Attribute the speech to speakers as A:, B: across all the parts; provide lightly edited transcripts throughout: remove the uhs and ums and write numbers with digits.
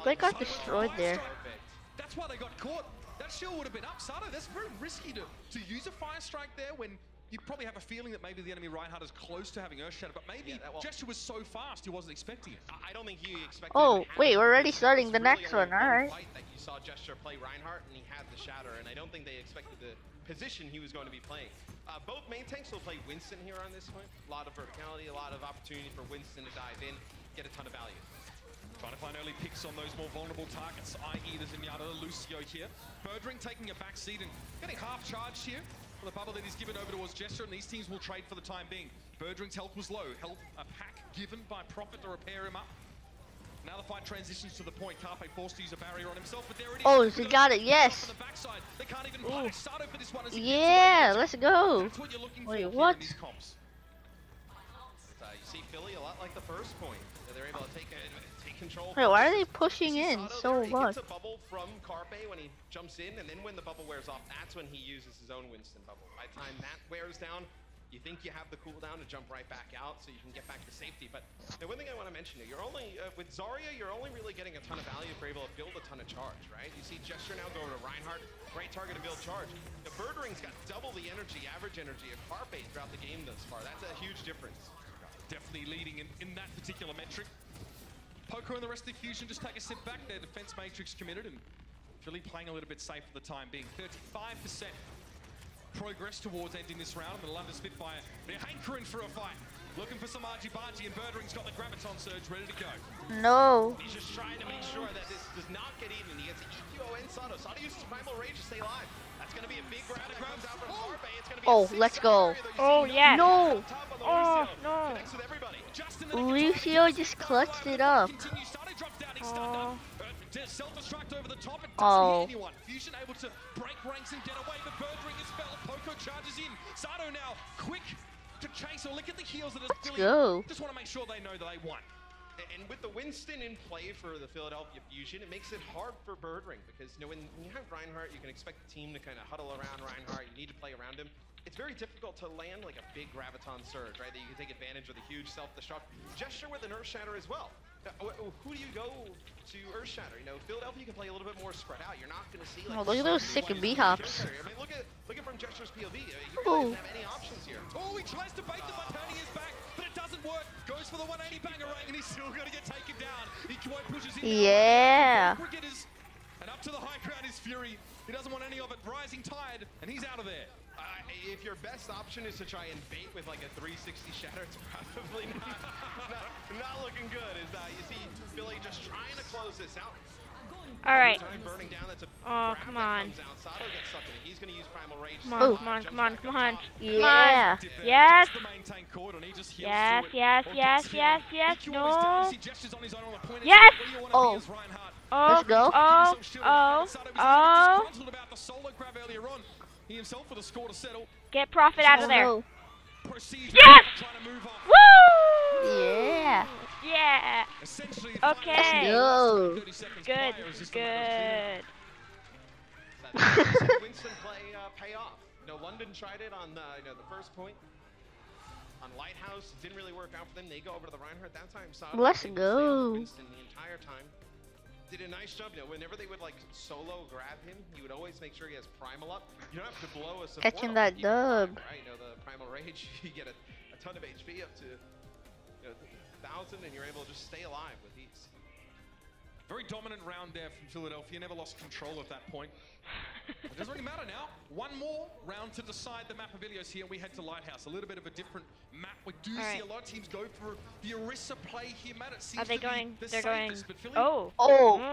A: They got destroyed there.
B: That's why they got caught. That shield would have been up. Sato, that's very risky to use a fire strike there when you probably have a feeling that maybe the enemy Reinhardt is close to having Earth Shatter, but maybe Gesture was so fast he wasn't expecting it.
C: I don't think he expected.
A: Oh, wait, we're already starting the next one. All right.
C: That you saw Gesture play Reinhardt and he had the Shatter, and I don't think they expected the position he was going to be playing. Both main tanks will play Winston here on this one. A lot of verticality, a lot of opportunity for Winston to dive in, get a ton of value.
B: Trying to find early picks on those more vulnerable targets, i.e. the Zenyatta, Lucio here. Birdring taking a back seat and getting half charged here. The bubble that is given over towards Gesture, and these teams will trade for the time being. Birdring's health was low. A pack given by Prophet to repair him up. Now the fight transitions to the point. Carpe forced to use a barrier on himself, but there it is.
A: Oh, he got it, yes.
B: They can't even punish Sato for this one.
A: Yeah, let's go.
B: That's what you're looking
A: Wait,
B: for
A: what?
B: in these comps.
C: You see Philly a lot like the first point. They're able to take control.
A: Wait, why are they pushing in so much?
C: He gets a bubble from Carpe when he jumps in, and then when the bubble wears off, that's when he uses his own Winston bubble. By the time that wears down, you think you have the cooldown to jump right back out so you can get back to safety. But the one thing I want to mention here, you're only, with Zarya, you're only really getting a ton of value if you're able to build a ton of charge, right? You see Gesture now go to Reinhardt, great target to build charge. The Birdring's got double the energy, average energy of Carpe throughout the game thus far. That's a huge difference.
B: Definitely leading in that particular metric. Poco and the rest of the Fusion just take a step back. Their defense matrix committed and Philly playing a little bit safe for the time being. 35% progress towards ending this round. The London Spitfire, they're hankering for a fight. Looking for some argy-bargy, and Birdring's got the Graviton Surge ready to go.
A: No.
C: He's just trying to make sure that this does not get even. He gets EQO and Sato. Sato uses Primal Rage to stay alive. That's going to be a big grab that comes out from Carpe. It's going to be
A: let's go.
D: Oh, yeah.
A: No.
D: Oh, no.
A: Lucio just clutched it up.
D: Oh.
B: Self-destruct over the top, it
A: Oh.
B: doesn't hit anyone. Fusion able to break ranks and get away, but Birdring is fell. Poco charges in. Sato now quick to chase or look at the heels of the
A: Let's go.
B: Just want to make sure they know that they won.
C: And with the Winston in play for the Philadelphia Fusion, it makes it hard for Birdring because when you have Reinhardt, you can expect the team to kind of huddle around Reinhardt. You need to play around him. It's very difficult to land like a big Graviton Surge, right? That you can take advantage of the huge self-destruct. Gesture with an Earth Shatter as well. Who do you go to Earth Shatter? You know, Philadelphia can play a little bit more spread out. You're not going to see like.
A: Oh, look at those sick B-hops.
C: I mean, look at from Gesture's POV. You really don't have any options here.
B: Oh, he tries to bait them by turning his back, but it doesn't work. Goes for the 180 bangerang, and he's still going to get taken down. He pushes in.
A: Yeah.
B: And up to the high ground is Fury. He doesn't want any of it. Rising Tide, and he's out of there.
C: If your best option is to try and bait with like a 360 shatter, it's probably not looking good. You see Philly just trying to close this out.
D: All right.
C: Burning down, that's a
D: Come on.
C: Sato gets stuck in it. He's going to use Primal Rage.
D: Come on.
A: Yeah.
D: Yes. Yes. No. Yes.
A: Oh.
D: Oh.
A: Let's go.
D: Oh.
B: He himself with a score to settle.
D: Get Prophet out of there.
A: No.
D: Yes. Woo.
A: Yeah.
D: Yeah. Okay.
A: Go.
D: Good.
C: Winston pay off. London tried it on the first point. On Lighthouse, didn't really work out for them. They go over to the Reinhardt that time. Sato
A: Let's go.
C: Winston the entire time. Did a nice job. Whenever they would like solo grab him, you would always make sure he has Primal up. You don't have to blow a support.
A: Catching that dub.
C: Right? The Primal Rage, you get a ton of HP up to 1,000, and you're able to just stay alive with ease.
B: Very dominant round there from Philadelphia. Never lost control at that point. It doesn't really matter now. One more round to decide the map of Ilios here. We head to Lighthouse. A little bit of a different map. We do see a lot of teams go for the Orisa play here, Matt. It seems
D: Are they going?
B: The
D: They're
B: safest,
D: going.
B: but Philly,
D: Oh.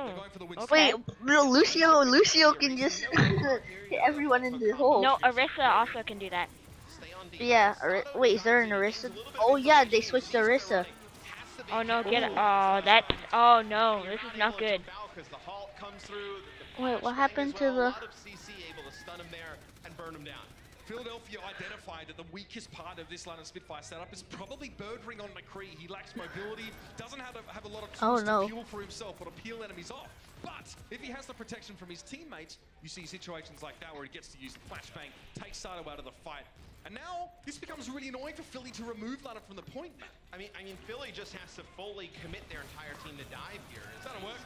B: they're going for the win.
A: Wait, no, Lucio can just hit everyone in the hole.
D: No, Orisa also can do that.
A: Yeah. Wait, is there an Orisa? Oh yeah, they switched to Orisa.
D: Oh no, get it. Oh no, this is not good.
A: Wait, what happened to the...
B: Philadelphia identified that the weakest part of this London Spitfire setup is probably Birdring on McCree. He lacks mobility, doesn't have a lot of tools to peel for himself or to peel enemies off. But if he has the protection from his teammates, you see situations like that where he gets to use the flashbang, takes Sato out of the fight. And now, this becomes really annoying for Philly to remove London from the point.
C: I mean, Philly just has to fully commit their entire team to dive here.
B: It's not gonna work.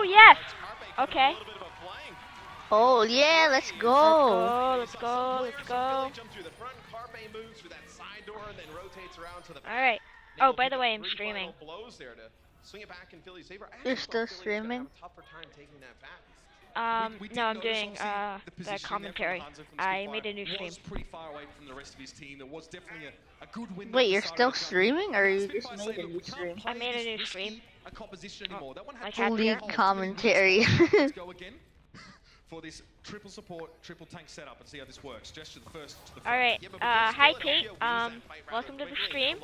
D: Oh yes. Okay.
A: Oh yeah, let's go.
D: Let's go. Let's go. Alright. Oh, by the way, I'm streaming.
A: You're still streaming?
D: No, I'm doing the commentary. I made a new stream.
A: Wait, you're still streaming, or you just made a new stream?
D: I made a new stream.
A: League commentary.
B: For this triple support, triple tank setup, and see how this works. Just to the first.
D: Alright, hi Tate, welcome to the stream.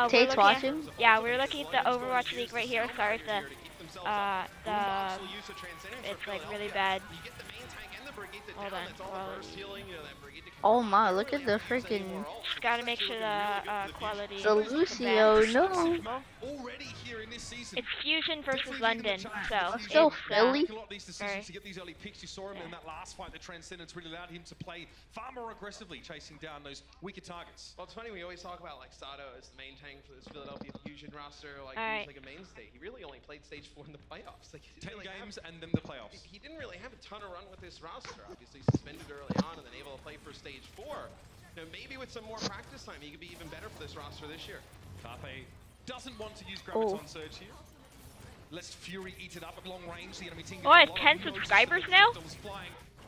A: Tate's watching?
D: Yeah, we're looking at the Overwatch League right here. Sorry if it's like really bad. Hold on.
A: Oh my, look at the freaking...
D: Just gotta make sure the quality...
A: The Lucio, no!
D: It's Fusion versus London, so...
A: So Philly?
B: To get these early picks, you saw him in that last fight. The Transcendence really allowed him to play far more aggressively, chasing down those weaker targets.
C: Well, it's funny, we always talk about like Sato as the main tank for this Philadelphia Fusion roster, like he's like a mainstay. He really only played stage 4 in the playoffs. Like
B: 10 really games and then the playoffs.
C: He didn't really have a ton of run with this roster. Obviously suspended early on and then able to play for stage 4. Now maybe with some more practice time, he could be even better for this roster this year.
B: Carpe doesn't want to use Graviton Surge here. Let's Fury eat it up at long range. The enemy team.
D: Oh, I have 10 subscribers now?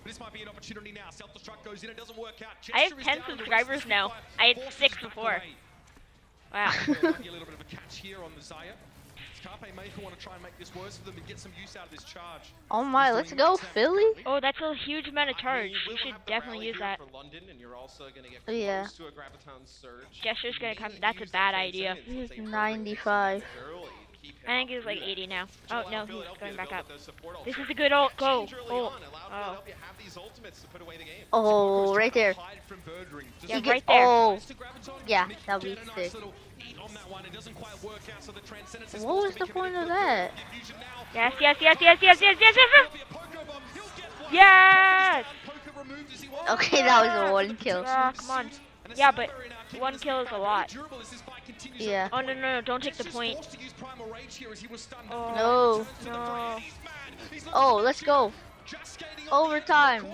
B: This might be an opportunity now. Self-destruct goes in, it doesn't work out.
D: I have 10 subscribers now. I had 6 before. Wow.
B: A little bit of a catch here on the Zaya. Carpe may want to try and make this worse for them and get some use out of this charge.
A: Oh my, let's go Philly!
D: Oh, that's a huge amount of charge. You should definitely use that.
A: Yeah.
D: Gesture's gonna come. That's a bad idea.
A: He's 95.
D: I think he's like 80 now. Oh no, he's going back up. This is a good ult. Go. Oh.
A: Oh, right there.
D: Yeah, right there.
A: Oh. Yeah, that'll be sick. What was the point of that?
D: Yes, yes, yes, yes, yes, yes, yes, yes, yes! Yes!
A: Okay, that was a 1 kill.
D: Come on. Yeah, but 1 kill is a lot.
A: Yeah.
D: Oh, no, don't take the point.
A: Oh, no. Oh, let's go. Overtime.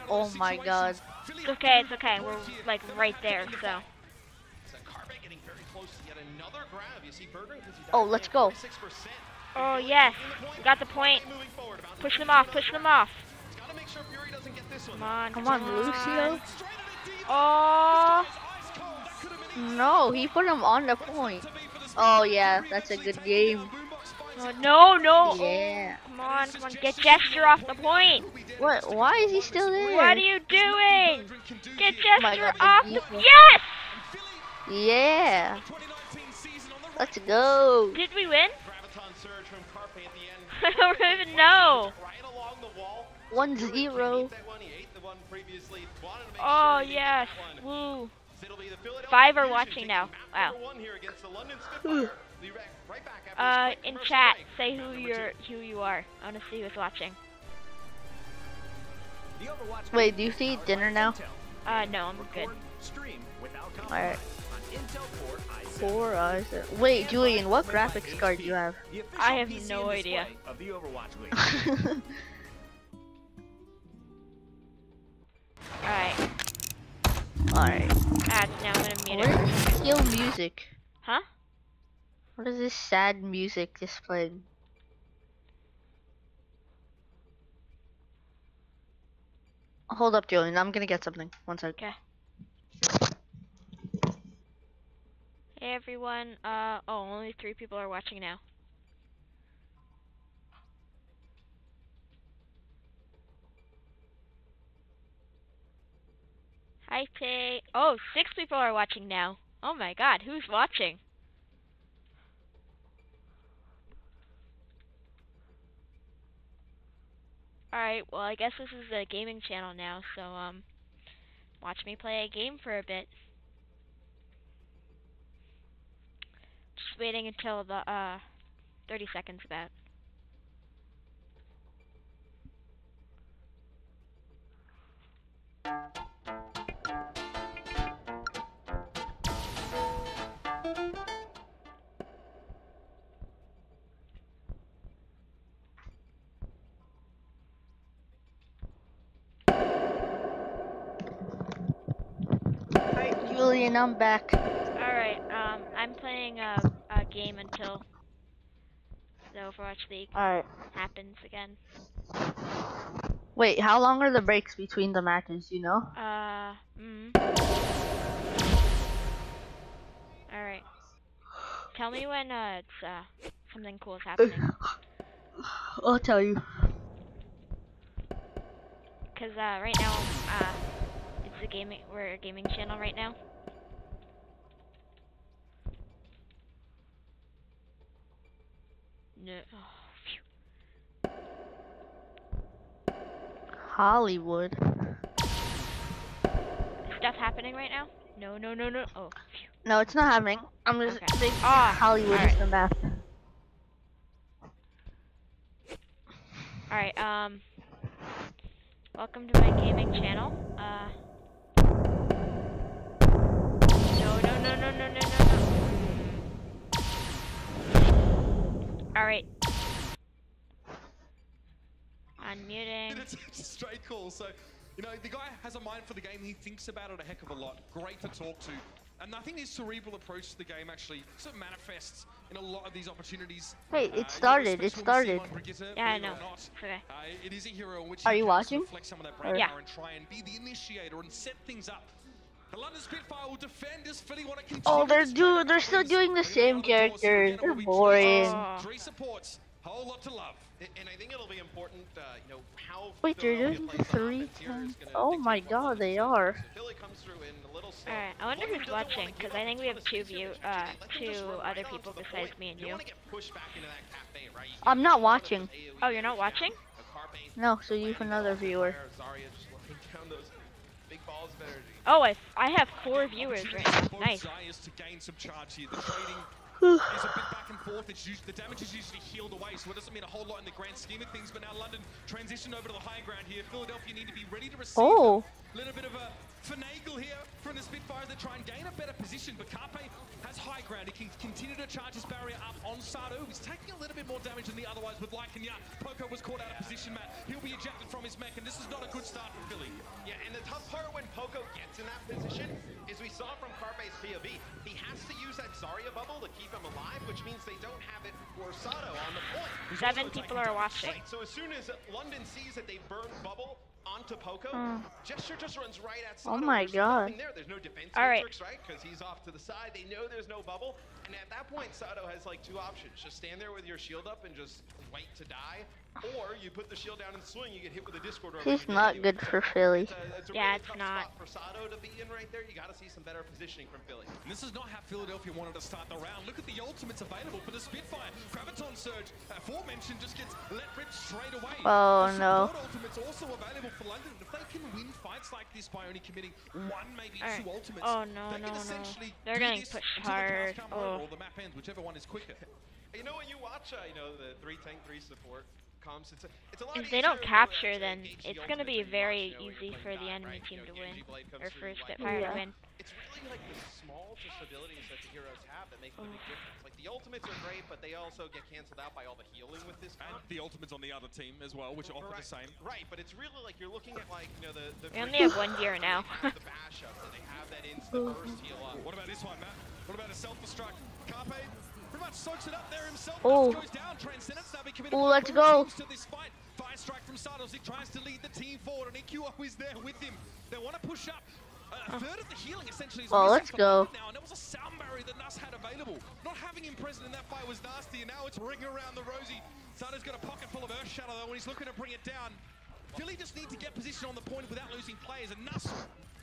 A: Oh my god.
D: It's okay, it's okay. We're like right there, so.
A: Oh, let's go.
D: Oh, yes. We got the point. Push them off, push them off. Come on,
A: Lucio.
D: Oh.
A: No, he put him on the point. Oh yeah, that's a good game.
D: Oh, no.
A: Yeah.
D: Come on. Get Gesture off the point.
A: What? Why is he still there?
D: What are you doing? Get Gesture
A: God,
D: off the... Yes!
A: Yeah. Let's go.
D: Did we win? I don't even know.
A: 1-0.
D: Oh, yes. Woo. 5 are watching now. Wow. In chat, say who you are. I want to see who's watching.
A: Wait, do you see dinner now?
D: No, I'm good.
A: Alright. 4 eyes. Wait, Julian, what graphics card do you have?
D: I have no idea. Alright.
A: Alright.
D: Now I'm gonna mute
A: What
D: it.
A: is skill music?
D: Huh?
A: What is this sad music displayed? Hold up, Julian. I'm gonna get something. 1 sec.
D: Okay. Hey everyone. Oh, only 3 people are watching now. Hi, Tay. Oh, 6 people are watching now. Oh my god, who's watching? Alright, well I guess this is a gaming channel now, so watch me play a game for a bit. Just waiting until the 30 seconds about.
A: Julian, I'm back.
D: Alright, I'm playing a game until the Overwatch League
A: Alright.
D: happens again.
A: Wait, how long are the breaks between the matches, you know?
D: Alright. Tell me when, it's, something cool is happening.
A: I'll tell you.
D: Cause, right now, we're a gaming channel right now. No. Oh, phew.
A: Hollywood.
D: Is stuff happening right now? No. Oh, phew.
A: No, it's not happening. I'm just saying Hollywood
D: alright.
A: is the map.
D: Alright, welcome to my gaming channel. No. Alright. Unmuting.
B: It's a straight call. So, you know, the guy has a mind for the game. He thinks about it a heck of a lot. Great to talk to. And I think his cerebral approach to the game actually sort of manifests in a lot of these opportunities.
A: Hey, it started.
D: Yeah, I know. Okay.
B: It is a hero in which
A: Are
B: he
A: you
B: can
A: watching?
B: flex some of that brain
D: Yeah.
B: power and try and be the initiator and set things up. The London Spitfire will defend as Philly want to continue.
A: Oh, they're still doing the same characters. They're boring.
B: Three supports, whole lot to love.
C: And I think it'll be important, you know, how
A: Wait, they're
C: Philadelphia
A: doing
C: plays on
A: 3
C: offense here
A: times.
C: is gonna
A: Oh
C: dictate
A: my
C: what
A: god,
C: London
A: they
C: does.
A: are.
C: So Philly comes through in a little slow.
D: Alright, I wonder
C: London
D: who's
C: doesn't wanna
D: watching,
C: give
D: because
C: up
D: I think we have
C: on
D: two
C: the pace here. Let them just run
D: other
C: right
D: people
C: onto the
D: besides
C: point.
D: me and
C: You
D: you.
C: don't want to get pushed back into that cafe, right?
A: I'm not watching.
D: Oh, you're not watching?
A: No, so you have another viewer.
C: Zarya just looking down those big balls of energy.
D: Oh, I have 4 viewers right now. Nice.
B: To gain some charge here. The trading is a bit back and forth. The damage is usually healed away, so it doesn't mean a whole lot in the grand scheme of things. But now London transition over to the high ground here. Philadelphia need to be ready to receive.
A: Oh.
B: A little bit of a finagle here from the Spitfires that try and gain a better position. But Carpe has high ground. He can continue to charge his barrier up on Sato. He's taking a little bit more damage than the otherwise with Lycan. Poco was caught out of position, Matt. He'll be ejected from his mech, and this is not a good start for Philly.
C: Yeah, and the tough part when Poco gets in that position is we saw from Carpe's POV, he has to use that Zarya bubble to keep him alive, which means they don't have it for Sato on the point.
D: 7 people are watching.
C: Right, so as soon as London sees that they burned bubble onto Poco, Gesture just runs right at Sato.
A: Oh my god.
C: There's no defense
D: Alright.
C: matrix, right? Because he's off to the side. They know there's no bubble. And at that point, Sato has like 2 options. Just stand there with your shield up and just wait to die. Or you put the shield down and swing, you get hit with a Discord.
A: He's not good for Philly.
C: It's a
D: Yeah,
C: really
D: it's
C: tough
D: not.
C: spot for Sato to be in right there. You got to see some better positioning from Philly.
B: And this is not how Philadelphia wanted to start the round. Look at the ultimates available for the Spitfire. Graviton Surge, aforementioned, just gets let rip straight away.
A: Oh,
B: the
A: no.
B: support ultimates also available for London. If they can win fights like this by only committing 1, maybe 2 ultimates,
D: Oh, no,
B: they can
D: no.
B: essentially
D: They're
B: do
D: getting
B: this
D: pushed
B: until the cows
D: hard.
B: come home or the map ends, whichever one is quicker.
C: You know, when you watch, you know, the 3 tank 3 support comps, it's a lot
D: If they don't
C: easier to
D: capture,
C: actually
D: then
C: engage
D: it's
C: the
D: going to be
C: ultimates when you
D: very
C: watch, you know,
D: easy
C: when
D: for
C: you're
D: the
C: playing
D: enemy
C: Dive,
D: team
C: right?
D: to
C: You know,
D: win,
C: Genji Blade comes
D: or
C: through,
D: for
C: you like-
D: Spitfire to win.
C: It's really like the small just abilities that the heroes have that make the big difference. Like the ultimates are great, but they also get canceled out by all the healing with this
B: And
C: comp.
B: the ultimates on the other team as well, which offer the same.
C: Right, but it's really like you're looking at like, you know, the
D: We only have 1 viewer now.
C: They have the bash up, and they have that instant burst heal up.
B: What about this one, Matt? What about a self-destruct? Carpe pretty much soaks it up there himself.
A: Oh.
B: Goes down. Transcendence now be committed
A: Oh,
B: by
A: let's
B: full
A: go.
B: teams to this fight. Fire strike from Satos. He tries to lead the team forward, and EQO is there with him. They want to push up. A third of the healing essentially is
A: Well,
B: missing
A: let's
B: from
A: go.
B: London now, and there was a sound barrier that Nuss had available. Not having him present in that fight was nasty, and now it's ring around the rosy. Sato's got a pocket full of Earth Shadow though, when he's looking to bring it down. Philly just need to get position on the point without losing players, and Nuss,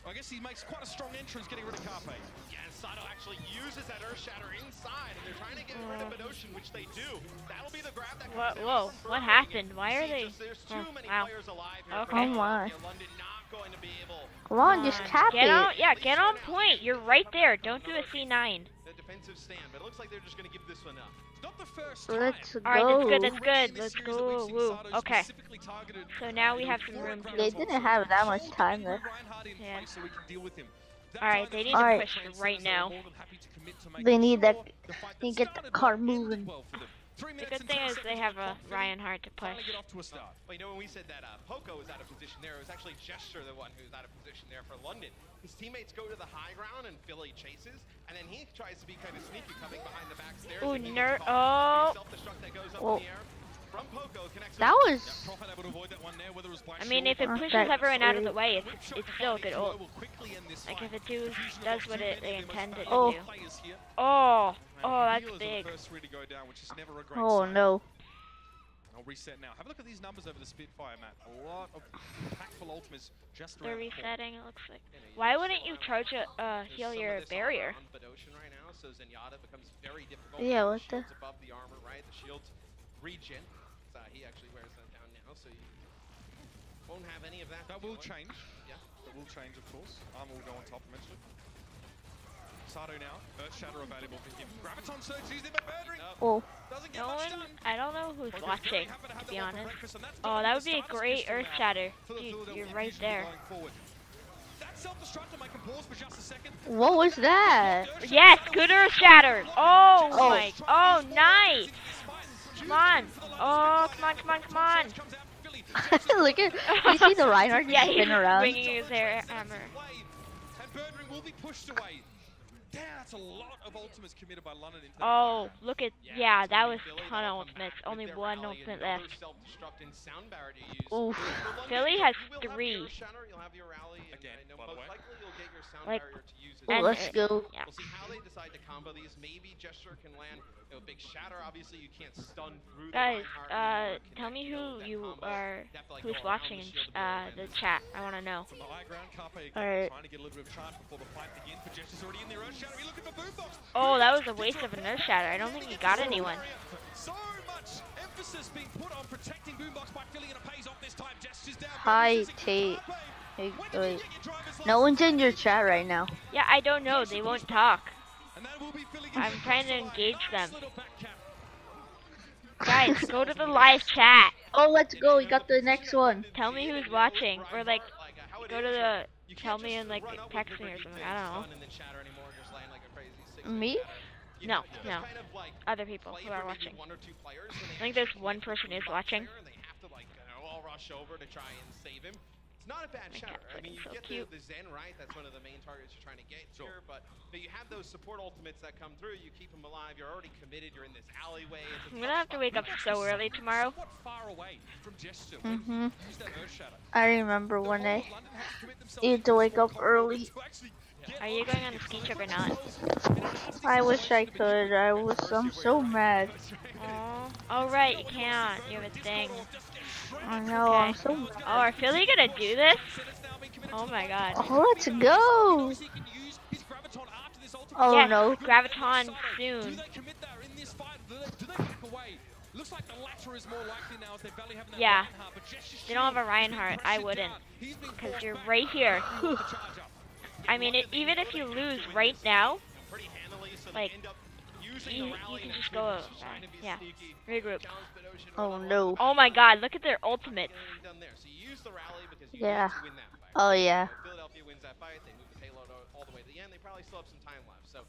B: I guess he makes quite a strong entrance getting rid of Carpe.
C: Yeah, and Sato actually uses that Earth Shatter inside, and they're trying to get rid of Benocean, which they do. That'll be the grab that comes in.
D: Whoa, what happened? Why are they?
C: There's too many
D: Wow.
C: players alive here.
D: Okay.
A: Oh my.
C: London not going to be able.
A: Come on, just cap
D: Get on,
A: it.
D: yeah, get on point. You're right there. Don't do a C9.
C: The defensive stand, but it looks like they're just going to give this one up.
B: It's not the first time.
A: Let's go.
D: Alright, that's
B: Already
D: good.
B: in this
D: Let's
B: series that
D: go.
B: we've seen
D: Woo.
B: Sato
D: Okay.
B: specifically targeted,
D: So now we
B: you know,
D: have some
B: for
D: room
B: a
D: to-
A: They didn't have that much
B: Hold
A: time
B: Angry
A: left.
B: Reinhardt in
D: Yeah.
B: place so we can deal with him. That
D: Alright,
B: time
D: they
B: that
D: need
B: Philly
A: to
B: fans
D: push
B: said
D: right
B: they were
D: now.
B: more than happy to commit to make
A: They need
B: sure
A: that.
B: the fight
A: They
B: that
A: get the
B: started
A: car
B: well ended
A: moving.
B: well for them. 3
D: The
B: minutes
D: good
B: and
D: thing
B: 10
D: is they
B: seconds
D: have
B: on the
D: a
B: clock.
D: Ryan Hart to push.
B: Finally get off to a start.
C: Well, you know, when we said that Poco was out of position there, it was actually Gesture the one who's out of position there for London. His teammates go to the high ground and Philly chases, and then he tries to be kind of sneaky coming behind the back stairs.
D: Ooh,
C: And he gets caught.
D: oh.
C: Self-destruct that goes up
A: Well,
C: in the air. From Poco connects
A: that
C: with
A: was.
B: Profit able to avoid that one there, whether it was by
D: I mean, if it
A: Not
D: pushes
A: that
D: everyone out of the
A: great.
D: way, it's still a good ult. Like if it does what they intended
A: Oh.
D: to do. Oh, that's big.
A: Oh no.
B: I'll reset now. Have a look at these numbers over the Spitfire, Matt. A lot of impactful ultimates just
D: They're
B: around the corner.
D: resetting, it looks like. Why wouldn't you charge a heal your barrier?
A: Yeah, what the?
C: Shields above the armor, right? The shields regen. He actually wears that down now, so you won't have any of that.
B: That will change.
C: Yeah.
B: That will change, of course. Armor will go on top eventually. Sato now. Earth Shatter available for him. Graviton Surge used him, but Murdering
A: Oh.
B: doesn't get
D: No
B: much
D: one,
B: done.
D: I don't know who's
B: Poco's
D: watching,
B: very happy to have
D: to be
B: that one for
D: honest.
B: breakfast, and that's
D: Oh,
B: done
D: that
B: with
D: would be a
B: the
D: great
B: Stardust
D: Earth
B: pistol
D: Shatter.
B: for the
D: Dude,
B: Philadelphia
D: you're right
B: Fusion
D: there.
B: going forward. That self-destruct will make him pause for just a second.
A: What was that?
D: Yes, good Earth Shatter. Oh
A: Oh.
D: my, oh nice. Come on. Oh, come on, come on, come on.
A: Look at. You see the Reinhardt
D: Yeah,
A: just
D: he's
A: spin around?
D: swinging his hair hammer.
B: And Birdring will be pushed away. Damn, that's a lot of ultimates committed by London into that
D: Oh,
B: fight.
D: look at, yeah, that was a ton of ultimates. Only one ultimate left.
A: Oof.
D: Philly has 3.
B: Again, by the way.
D: Like,
A: Well,
D: and
A: let's go.
D: Yeah.
C: We'll see how they decide to combo these. Maybe Gesture can land a big shatter. Obviously, you can't stun through
D: Guys,
C: the Reinhardt anymore.
D: tell me who
C: That
D: you
C: combo.
D: are,
C: You have to, like,
D: who's
C: go around
D: watching
C: the
D: in
C: shield to be able to
D: the
C: land this.
D: chat. I want to know.
B: From the high ground, Carpe again,
A: Alright.
B: trying to get a little bit of charge before the fight begins. But Jester's already in the Earth Shadow. He's looking for Boombox.
D: Oh, that was a waste of an Earth Shatter. I don't think he got anyone.
B: So much emphasis being put on protecting Boombox by Philly, and it pays off this time. Jester's down.
A: Hi, Tate. Hey, wait. No one's in your chat right now.
D: Yeah, I don't know. They won't talk.
B: And that will be Philly
D: I'm
B: getting
D: trying to
B: the
D: engage them.
B: little back cap.
D: Guys, go to the live chat.
A: Oh, let's go. We got the next one.
D: Tell me who's watching. Or, like, go to the, tell me and, like, text me or something. I don't know.
A: Me?
D: No, no. Other people who are watching. I think there's one person who's watching.
C: All rush over to try and save him. It's not a bad shatter. I mean, you
D: so
C: get
D: cute.
C: the Zen right. That's one of the main targets you're trying to get here. But you have those support ultimates that come through. You keep them alive. You're already committed. You're in this alleyway.
D: I'm gonna have to wake up so early tomorrow.
B: Somewhat far away from Jester.
A: Mhm.
B: Use that Earth Shadow.
A: I remember one day.
B: London has to commit themselves
A: You had to wake up early.
B: to actually get
D: Are you going on a ski trip or not?
A: I wish I could. I'm so mad.
D: Oh right, you can't. You have a thing.
A: I know, I'm so mad.
D: Oh, are Philly gonna do this? Oh my god.
A: Oh, let's go. Oh
D: Yes,
A: no.
D: Graviton
B: Do
D: soon.
B: they commit that in this fight? Do they back away? Looks like the latter is more likely now as they barely have that
D: Yeah.
B: Reinhardt, but Jester's
D: They don't have a
B: shield
D: Reinhardt. I
B: pressured
D: wouldn't.
B: down. He's been
D: Because
B: caught
D: you're
B: right
D: right here.
B: with the charge up.
D: I mean, even if you lose right now,
C: Pretty handily, so
D: like,
C: they end up using
D: you
C: the rally
D: can
C: to
D: just
C: pretty
D: go,
C: much trying to be
D: yeah,
C: sneaky.
D: regroup.
C: Challenge Bedosian
A: Oh
C: one-on-one.
A: no.
D: Oh my god, look at their ultimates.
C: Done there. So you use the rally because you
A: Yeah.
C: need to win that fight.
A: Oh yeah.
C: Philadelphia wins that fight. They move the payload all the way to the end. They probably still have some time left. So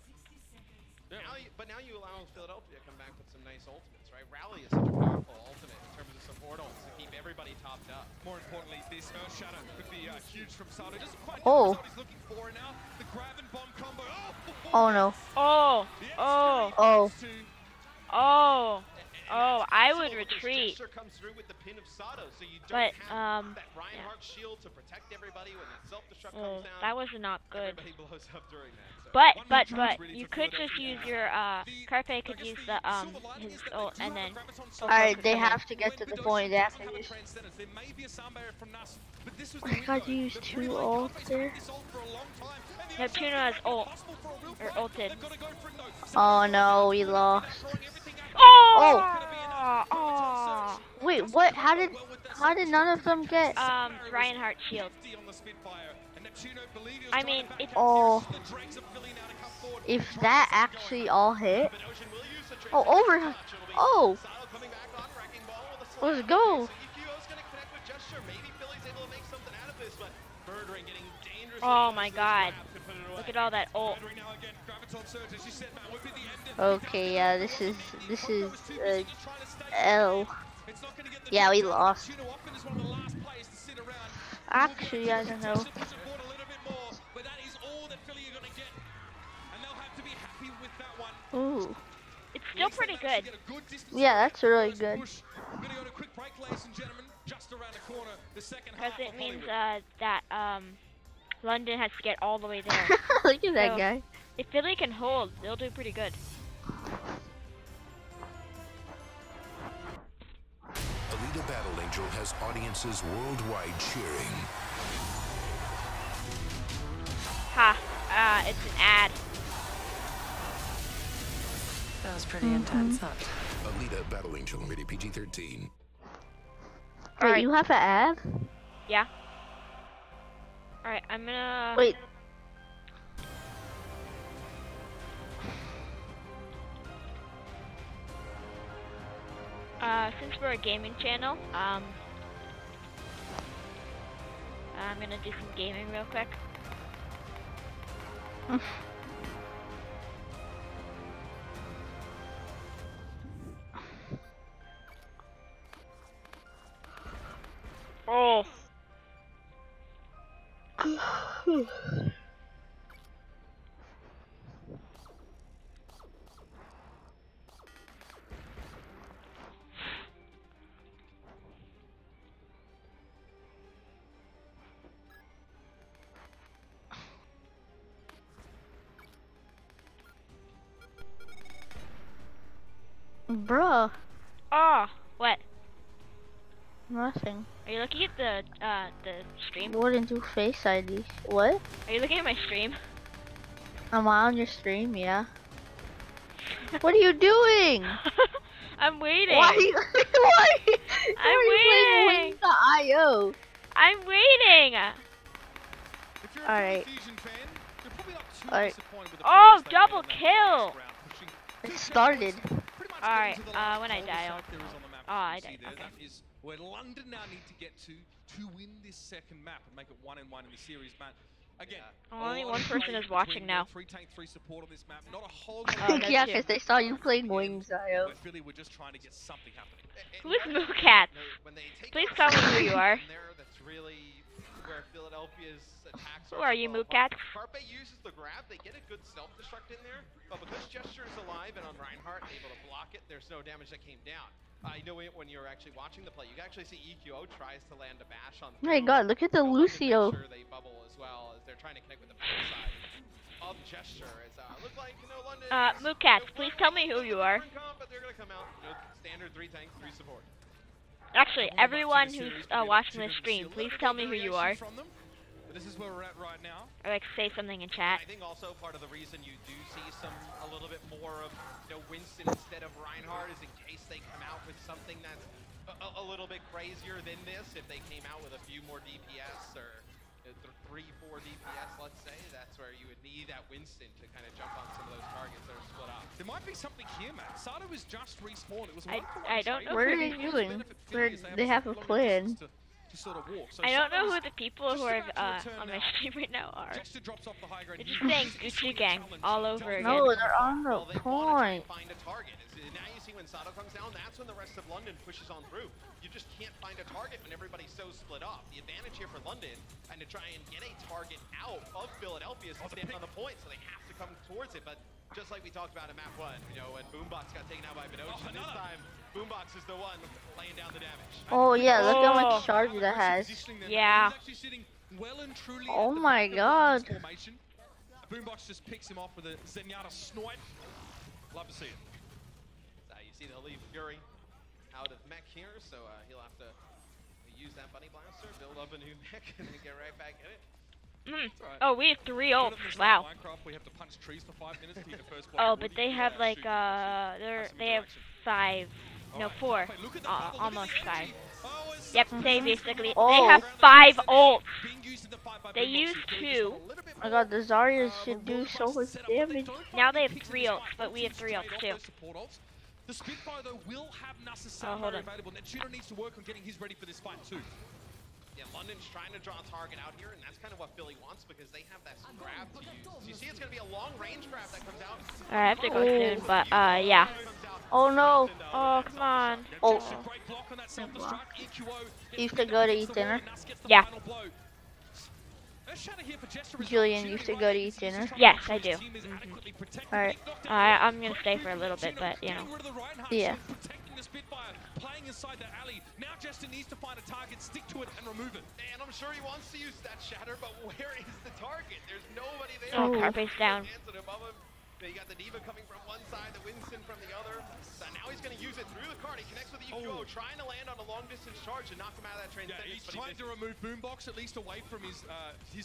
C: now you allow Philadelphia to come back with some nice ultimates, right? Rally is such a powerful ultimate in terms of support ults to keep everybody topped up.
B: More importantly, this Earth Shadow could be huge from Sato. Doesn't quite
A: Oh.
B: know what he's looking for now. The grab and bomb combo.
A: Oh no.
D: Oh,
B: The
D: oh,
A: Oh.
B: to
D: oh, oh, I would
C: Because
D: retreat.
C: Gesture comes through with the pin of Sato, so you
D: But,
C: don't have that
D: yeah.
C: Reinhardt shield to protect everybody when that self-destruct
D: Oh,
C: comes down.
D: that was not good.
C: Everybody blows up during that. So.
D: But, you could just use your, Carpe could use the, his ult, and then
A: Alright, they have to get to the point. They have to use. I got to use 2 ults there.
D: Neptuno has ult, or ulted.
A: Oh no, we lost.
D: Oh! Oh!
A: Wait, what? How did none of them get?
D: Reinhardt shield. I mean, it's
A: Oh, if that actually all hit. Oh, over. Oh, let's go.
D: oh my god. Look at all that ult.
A: Okay, yeah, this is L. Yeah, we lost. Actually, I don't know. Ooh.
D: It's still pretty good.
A: Yeah, that's really good.
D: Because it means that London has to get all the way there.
A: Look at that
D: So,
A: guy.
D: If Philly can hold, they'll do pretty good.
E: Alita Battle Angel has audiences worldwide cheering.
D: Ha, it's an ad.
F: That was pretty intense, huh?
E: Alita Battle Angel, rated PG-13.
A: Wait,
D: Alright.
A: you have an ad?
D: Yeah. Alright, I'm gonna...
A: Wait.
D: Since we're a gaming channel, I'm gonna do some gaming real quick. Oh.
A: Bruh.
D: Oh, what?
A: Nothing.
D: Are you looking at the stream?
A: Wouldn't do Face ID. What?
D: Are you looking at my stream?
A: Am I on your stream? Yeah. What are you doing?
D: I'm waiting.
A: Why? Why?
D: I'm waiting.
A: The IO.
D: I'm waiting.
A: Alright. Alright.
D: Oh, double kill.
A: It started.
D: Alright, when I die, I'll... Oh, I died. Okay.
B: That is where London now need to get to win this second map and make it 1-1 in the series, man. Again,
D: Only one person is watching now.
B: 3 tank 3 support on this map. Not a whole
D: Oh,
B: lot.
A: Yeah, because they saw you playing Wings IO.
B: Philly were just trying to get something happening.
D: Who is Moocats? Please tell me who you are.
C: That's really where Philadelphia's attacks
D: Who are you, Moocats?
C: Carpe uses the grab. They get a good self-destruct in there, but because Gesture is alive and on Reinhardt able to block it, there's no damage that came down. I know it when you're actually watching the play. You can actually see EQO tries to land a bash on.
A: Oh my god, look at the Lucio.
C: Sure they bubble as well as they're trying to connect with the backside of Gesture. It's look like London.
D: Moocats, please tell me who you are.
C: But they're gonna come out. Standard 3 tank, 3 support.
D: Actually, everyone who's watching this stream, please tell me who you are.
B: This is where we're at right now.
D: Or like say something in chat.
C: I think also part of the reason you do see a little bit more of Winston instead of Reinhardt is in case they come out with something that's a little bit crazier than this. If they came out with a few more DPS or 3-4 DPS, let's say, that's where you would need that Winston to kind of jump on some of those targets that are split up.
B: There might be something here, Matt. Sato is just respawned. It was
D: I don't know.
A: What are they doing? They have a plan.
B: Sort of walk. So
D: I don't know who the people who are on my stream right now are. They're just saying Gucci Gang all over again.
A: No, they're on the point.
C: Find a target. Now you see when Sato comes down, that's when the rest of London pushes on through. You just can't find a target when everybody's so split up. The advantage here for London, and to try and get a target out of Philadelphia is to stand on the point, so they have to come towards it. But just like we talked about in map 1, when Boombox got taken out by Benocean, this time Boombox is the one laying down the damage.
A: Oh yeah, look how much charge that has.
D: Yeah.
A: Oh my god.
B: Boombox just picks him off with a Zenyatta snipe. Love to see it.
C: You see they'll leave Fury out of mech here, so he'll have to use that Bunny Blaster, build up a new mech, and then get right back in it.
D: Right. Oh, we have 3 ults. Wow.
B: We have to punch trees for 5 minutes to get the first
D: Oh, but they have like they have 5. No, 4. Almost 5. Yep, they basically they have 5 ults. They use 2.
A: Oh my god, the Zarya should do so much damage.
D: Now they have 3 ults, but we have 3 ults too.
B: The Spitfire though will have Nasus available. Netshooter needs to work on getting his ready for this fight too.
C: Yeah, London's trying to draw a target out here, and that's kind of what Philly wants because they have that grab to use. So you see it's going to be a long-range grab that comes out.
D: I have to go soon, but yeah.
A: Oh no.
D: Oh, come on.
A: Oh. You used to go to eat dinner?
D: Yeah.
A: Julian used to go to eat dinner?
D: Yes, I do.
A: Alright.
D: I'm gonna stay for a little bit, but you know.
A: Yeah.
B: Playing inside the alley. Now Jester needs to find a target, stick to it, and remove it.
C: And I'm sure he wants to use that shatter, but where is the target? There's nobody there.
D: Oh, Carpe's down.
C: You got the Diva coming from one side, the Winston from the other. So now he's going to use it through the card. He connects with the EQO, trying to land on a long-distance charge and knock him out of that transcendence.
B: Yeah, he's trying to remove Boombox at least away from his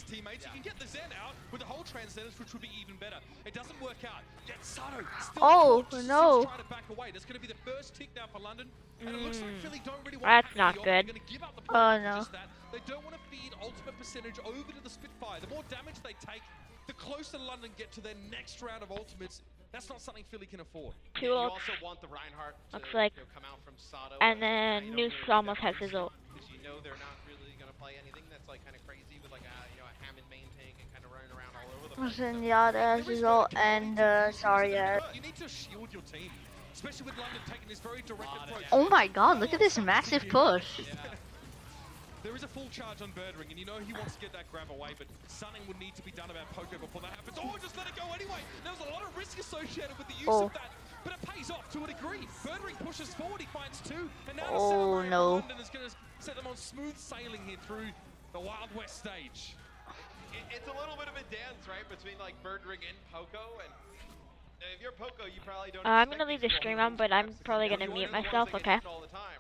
B: teammates. He can get the Zen out with the whole transcendence, which would be even better. It doesn't work out. Yet Sato still
A: no.
B: trying to back away. That's going to be the first tick down for London. And it looks like Philly don't really want
D: That's
B: to
D: not good.
B: They're going to give up the
A: No.
B: They don't want to feed ultimate percentage over to the Spitfire. The more damage they take, the closer London get to their next round of ultimates. That's not something Philly can afford.
D: Two ults.
C: You also want the Reinhardt to
D: Looks like.
C: come out from Sato.
D: And then Noose almost has his ult.
C: Because you know they're not really going to play anything that's like kind of crazy with like a, a Hammond main tank and kind of running around all over the place.
A: Zenyatta has his ult and Zarya.
B: You need to shield your team, especially with London taking this very direct approach.
A: Oh my god, look at this massive push.
B: There is a full charge on Birdring, and you know he wants to get that grab away, but something would need to be done about Poco before that happens. Oh, just let it go anyway! There was a lot of risk associated with the use of that, but it pays off to a degree. Birdring pushes forward, he finds two, and now the Samurai of London is going to set them on smooth sailing here through the Wild West stage.
C: It's a little bit of a dance, right, between like Birdring and Poco, and if you're Poco, you probably don't.
D: I'm gonna leave the stream on, but I'm probably gonna mute myself, okay?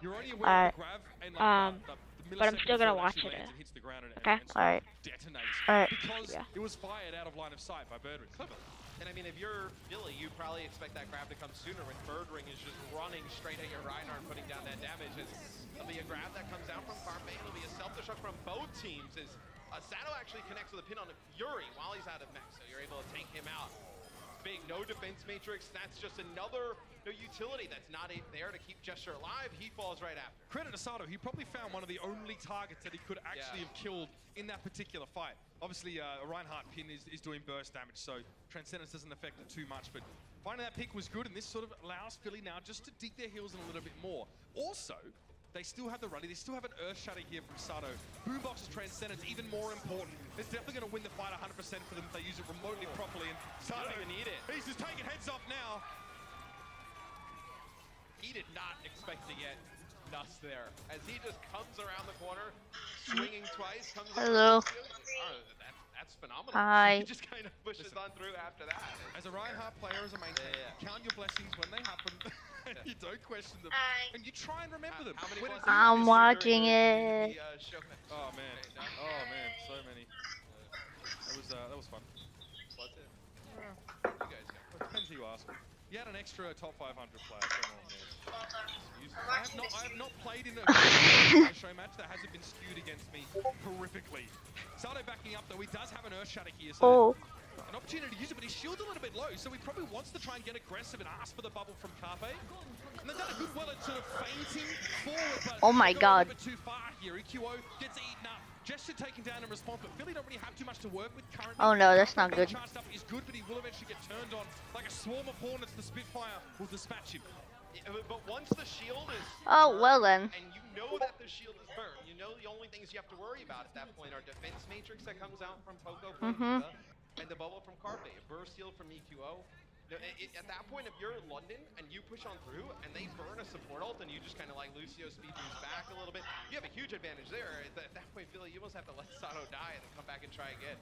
B: You're already aware of the grab, and
D: but I'm still gonna watch it. Okay?
A: Alright.
B: Because it was fired out of line of sight by Birdring. Clever.
C: And I mean, if you're Philly, you probably expect that grab to come sooner when Birdring is just running straight at your Reinhardt, putting down that damage. It'll be a grab that comes out from Carpe. It'll be a self-destruct from both teams. As Sato actually connects with a pin on Fury while he's out of mech, so you're able to take him out. Big no defense matrix. That's just another utility that's not there to keep Gesture alive. He falls right after.
B: Credit to Sato. He probably found one of the only targets that he could actually have killed in that particular fight. Obviously, a Reinhardt pin is doing burst damage, so Transcendence doesn't affect it too much. But finding that pick was good, and this sort of allows Philly now just to dig their heels in a little bit more. Also, they still have the rally. They still have an Earth Shatter here from Sato. Boombox's Transcendence, even more important. It's definitely going to win the fight 100% for them if they use it remotely properly. And Sato,
C: don't even need it.
B: He's just taking heads off now.
C: He did not expect to get Nuss there. As he just comes around the corner, swinging twice, comes
A: Hello.
C: That's phenomenal.
A: Hi.
C: He just kind of pushes on through after that.
B: As a Reinhardt player, as a main tank, count your blessings when they happen. And you don't question them. And you try and remember them.
A: I'm watching it.
B: Oh man. Oh man, so many. That was fun.
C: What's it?
B: You guys go. It depends who you ask. You had an extra top 500 player. I have not played in a show match that hasn't been skewed against me horrifically. Sato backing up though, he does have an Earth Shatter here, so an opportunity to use it, but his shield's a little bit low, so he probably wants to try and get aggressive and ask for the bubble from Carpe. And they've done a good well at sort of feinting forward, but
A: oh my god.
B: A bit too far here. EQO gets eaten up. Gesture taken down in response, but Philly don't really have too much to work with currently.
A: Oh no, that's not good.
B: Charged up is good, but he will eventually get turned on like a swarm of hornets. The Spitfire will dispatch him.
C: Yeah, but once the shield is
A: well then.
C: and you know that the shield is burned, you know the only things you have to worry about at that point are defense matrix that comes out from Poco and the bubble from Carpe, a burst heal from EQO. At that point, if you're in London and you push on through and they burn a support ult and you just kind of like Lucio speed moves back a little bit, you have a huge advantage there. At that point, Philly, you almost have to let Sato die and then come back and try again.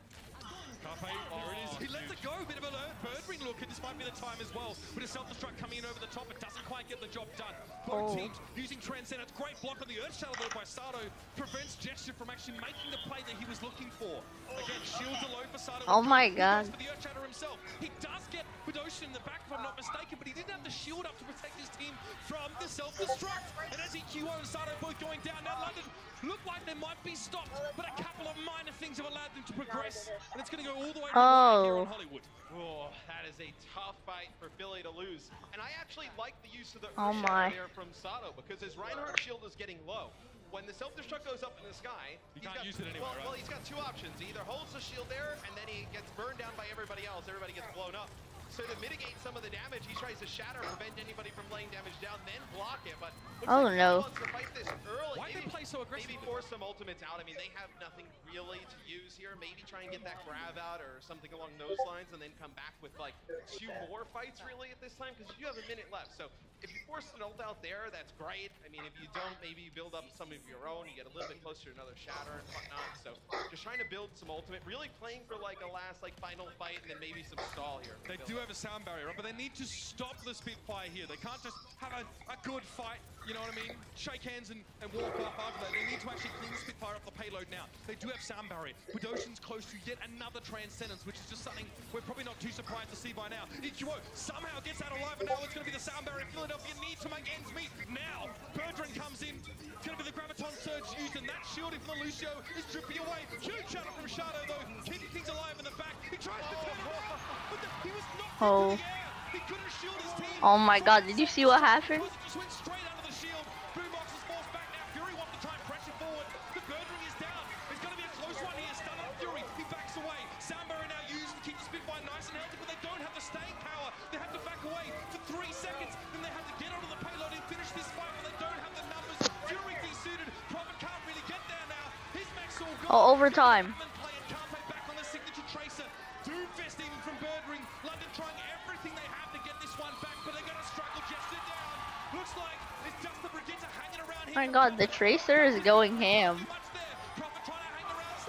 B: Carpe, there it is. He lets it go. Bit of a Birdring look, and this might be the time as well. With a self-destruct coming in over the top, it doesn't quite get the job done. Both teams using Transcendence. Great block on the Earth Shadow though by Sato. Prevents Gesture from actually making the play that he was looking for. Again, shields are low for Sato.
A: Oh my god.
B: For the Earth Shadow himself. He does get with Ocean in the back, if I'm not mistaken, but he didn't have the shield shield up to protect his team from the self-destruct. And as EQO and Sato both going down, now London look like they might be stopped, but a couple of minor things have allowed them to progress. And it's going to go all the way to the line here on Hollywood.
C: Oh, that is a tough fight for Philly to lose. And I actually like the use of the
A: Oh my.
C: there from Sato, because his Reinhardt's shield is getting low. When the self-destruct goes up in the sky,
B: He can't use it anyway,
C: well, he's got two options. He either holds the shield there, and then he gets burned down by everybody else. Everybody gets blown up. So to mitigate some of the damage, he tries to shatter, prevent anybody from laying damage down, then block it. But
A: Oh,
C: like
A: no.
C: he wants to fight this early.
B: Why do they play so aggressive?
C: Maybe force some ultimates out. I mean, they have nothing really to use here. Maybe try and get that grab out or something along those lines, and then come back with like 2 more fights really at this time, because you have a minute left. So if you force an ult out there, that's great. I mean, if you don't, maybe you build up some of your own. You get a little bit closer to another shatter and whatnot. So just trying to build some ultimate, really playing for like a last like final fight, and then maybe some stall here.
B: They do have a sound barrier, right? But they need to stop the Spitfire here. They can't just have a good fight, you know what I mean? Shake hands and walk off after that. They need to actually clean the Spitfire up the payload now. They do have sound barrier. Widoshin's close to yet another Transcendence, which is just something we're probably not too surprised to see by now. EQO somehow gets out alive, and now it's going to be the sound barrier. Philadelphia needs to make ends meet now. Bertrand comes in. It's going to be the Graviton Surge used, and that shielding from the Lucio is dripping away. Huge shot from Shadow, though, keeping things alive in the back. He tries to turn it around, but he was knocked into the air. He couldn't shield his team.
A: Oh my god, did you see what happened?
B: Just went straight under the shield. Boombox is forced back now. Fury wants to try and pressure forward. The Birdring is down. It's going to be a close one here. Stun on Fury. He backs away. Sound barrier now used to keep the Spitfire nice and healthy, but they don't have the staying power. They have to back away for 3 seconds. Then they have to get onto the payload and finish this fight, but they don't have the numbers. Fury desuited. Prophet can't really get there now. His max all gone.
A: Oh, overtime.
B: Can't pay back on the signature tracer. Doomfist even from Birdring. London trying everything they have to get this one back, but they're going to struggle. Jester down. Looks like it's just the Brigitte hanging around here.
A: Oh my god, the Tracer is going ham.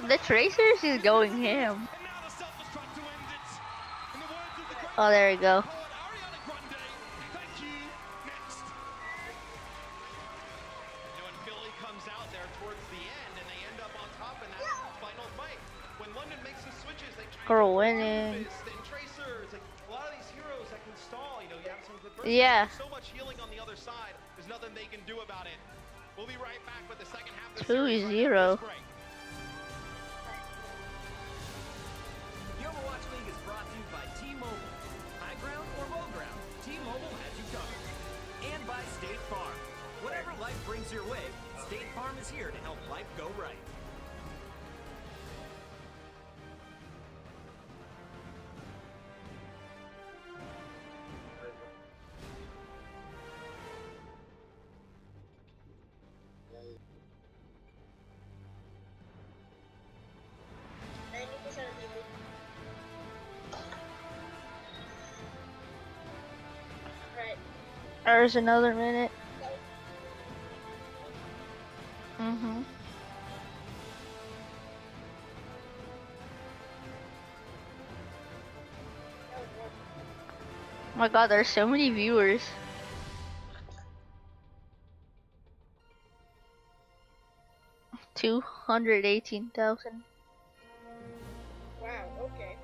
A: The Tracer is going ham. Oh, there we go.
C: When Philly comes out there towards the end, and they end up on top in that final fight. When London makes the switches, they try
A: Girl
C: to
A: winning.
C: and Tracers, like a lot of these heroes that can stall. You know, you have some good
A: Yeah.
C: so much healing on the other side. There's nothing they can do about it. We'll be right back with the second half of the
A: 2-0.
G: The Overwatch League is brought to you by T-Mobile. High ground or low ground, T-Mobile has you covered. And by State Farm. Whatever life brings your way, State Farm is here to help life go right.
A: There's another minute. Oh my god, there's so many viewers. $218,000.
H: Wow, okay.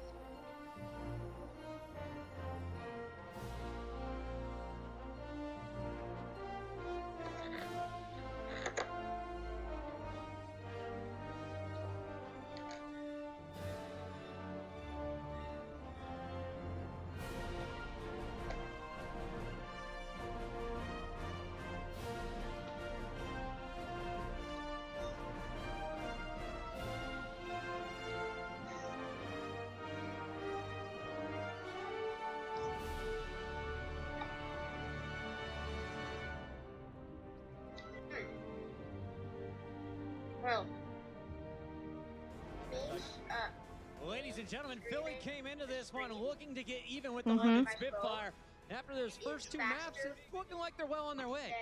H: Well,
G: Ladies and gentlemen, Philly came into this one looking to get even with the London Spitfire. After those first 2 maps, it's looking like they're well on their way.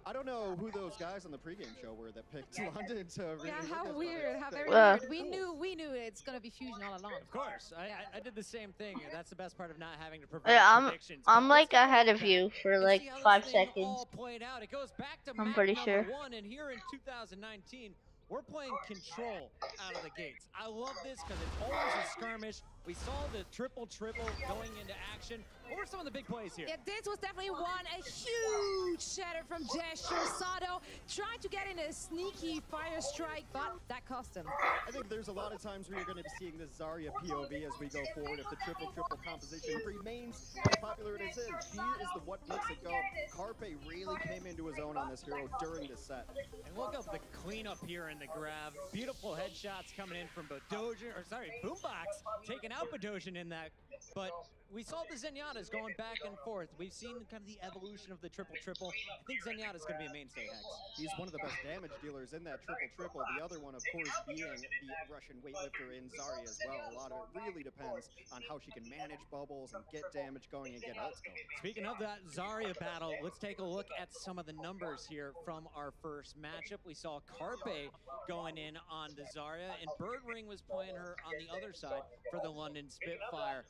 H: I don't know who those guys on the pregame show were that picked London to really
I: Yeah,
H: look
I: how
H: at
I: weird,
H: that.
I: how very
A: Well-
I: weird. We knew it's gonna be Fusion all along.
G: Of course, I did the same thing. That's the best part of not having to provide
A: Yeah,
G: predictions.
A: I'm
G: But
A: like
G: let's take a
A: ahead
G: look
A: of
G: back
A: you for
G: and
A: like
G: see how
A: 5
G: this thing
A: seconds.
G: all played out. It goes back to
A: I'm
G: map
A: pretty
G: number
A: sure.
G: 1, and here in 2019, we're playing control out of the gates. I love this because it's always a skirmish We saw the triple-triple going into action. What were some of the big plays here?
I: Yeah, this was definitely a huge shatter from Gesture. Sato tried to get in a sneaky fire strike, but that cost him.
H: I think there's a lot of times where you're going to be seeing this Zarya POV as we go forward. If the triple-triple composition remains as popular as it is, she is the what makes it go. Carpe really came into his own on this hero during this set.
G: And look at the cleanup here in the grab. Beautiful headshots coming in from Boombox taking out Bedosian in that. But we saw the Zenyatta's going back and forth. We've seen kind of the evolution of the triple-triple. I think Zenyatta's going to be a mainstay, Hex.
H: He's one of the best damage dealers in that triple-triple. The other one, of course, being the Russian weightlifter in Zarya as well. A lot of it really depends on how she can manage bubbles and get damage going and get ults going.
G: Speaking of that Zarya battle, let's take a look at some of the numbers here from our first matchup. We saw Carpe going in on the Zarya, and Birdring was playing her on the other side for the London Spitfire.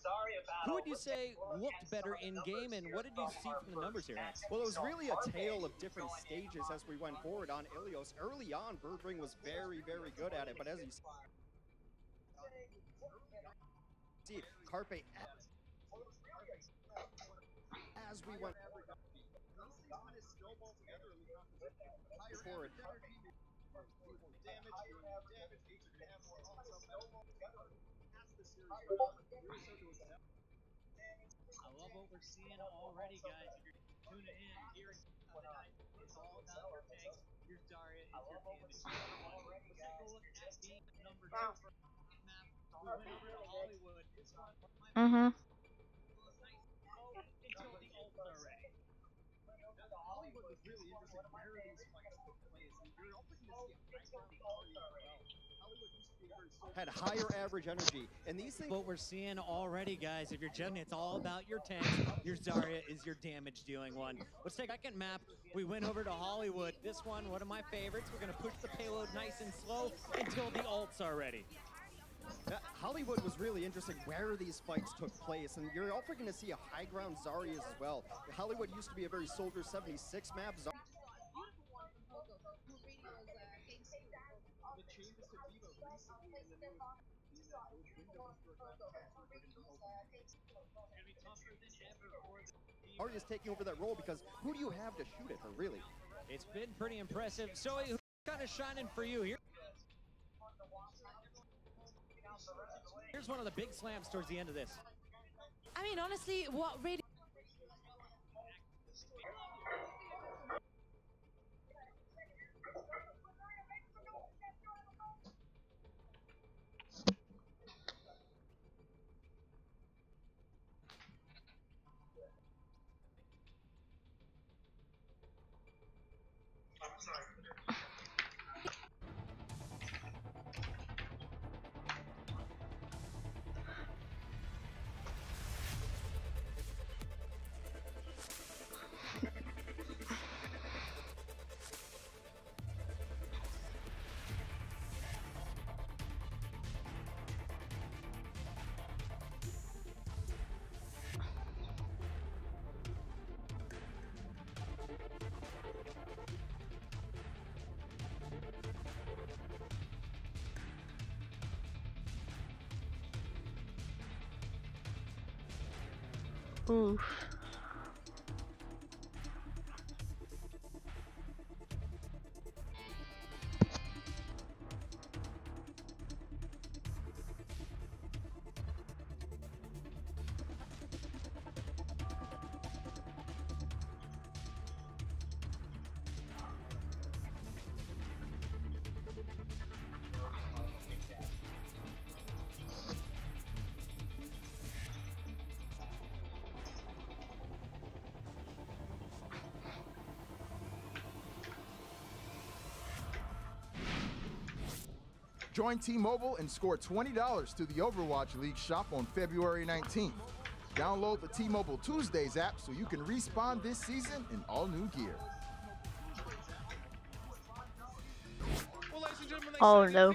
G: Who would you say looked better in-game, and what did you see from the numbers here, Hex?
H: Well, it was really a tale of different stages as we went forward on Ilios. Early on, Birdring was very, very good at it, but as you see, Carpe, as we went forward,
J: I love what we're seeing already, guys. If you're tuning in here tonight, it's all about your tanks. Your Zarya is your damage. Let's take a look at game number 2 for map. We went over to Hollywood. This one might be nice until the ults are ready. Hollywood was really interesting where these fights took place. And you're also going to see a background story as well. Hollywood used to be very
H: had higher average energy, and these things.
G: What we're seeing already, guys, if you're Jen, it's all about your tanks. Your Zarya is your damage dealing one. Let's take a second map. We went over to Hollywood. This one of my favorites. We're going to push the payload nice and slow until the ults are ready.
H: Hollywood was really interesting where these fights took place, and you're also going to see a high ground Zarya as well. Hollywood used to be a very Soldier 76 map. Zarya's taking over that role because who do you have to shoot at her, really?
G: It's been pretty impressive. So, who's kind of shining for you here? Here's one of the big slams towards the end of this.
I: I mean, honestly, what really...
A: Oof.
K: Join T-Mobile and score $20 through the Overwatch League shop on February 19th. Download the T-Mobile Tuesdays app so you can respawn this season in all new gear.
B: Well, ladies and gentlemen,
A: Oh no.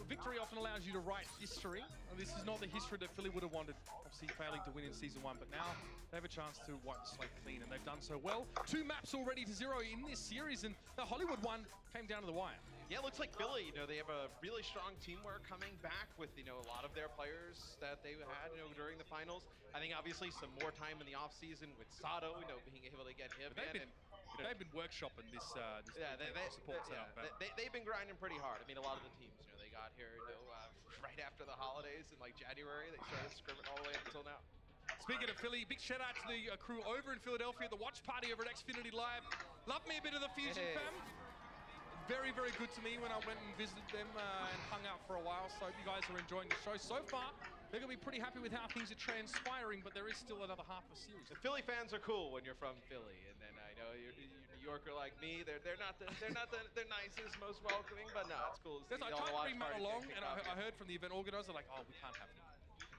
B: Victory often allows you to write history. this is not the history that Philly would have wanted, obviously failing to win in Season 1, but now they have a chance to wipe the slate clean, and they've done so well. 2 maps already to 0 in this series, and the Hollywood one came down to the wire.
C: Yeah, it looks like Philly, they have a really strong teamwork coming back with, a lot of their players that they had, during the finals. I think obviously some more time in the offseason with Sato, being able to get him in.
B: They've been workshopping this support setup.
C: They've been grinding pretty hard. I mean, a lot of the teams, they got here, right after the holidays in like January. They started scrimming all the way up until now.
B: Speaking of Philly, big shout out to the crew over in Philadelphia, the watch party over at Xfinity Live. Love me a bit of the Fusion fam. Very, very good to me when I went and visited them and hung out for a while. So you guys are enjoying the show so far. They're gonna be pretty happy with how things are transpiring, but there is still another half of series.
C: The Philly fans are cool when you're from Philly, and then I know you're New Yorker like me. They're not the nicest, most welcoming, but no, it's cool.
B: I tried to bring Matt along, and I heard from the event organizer like, oh, we can't have him.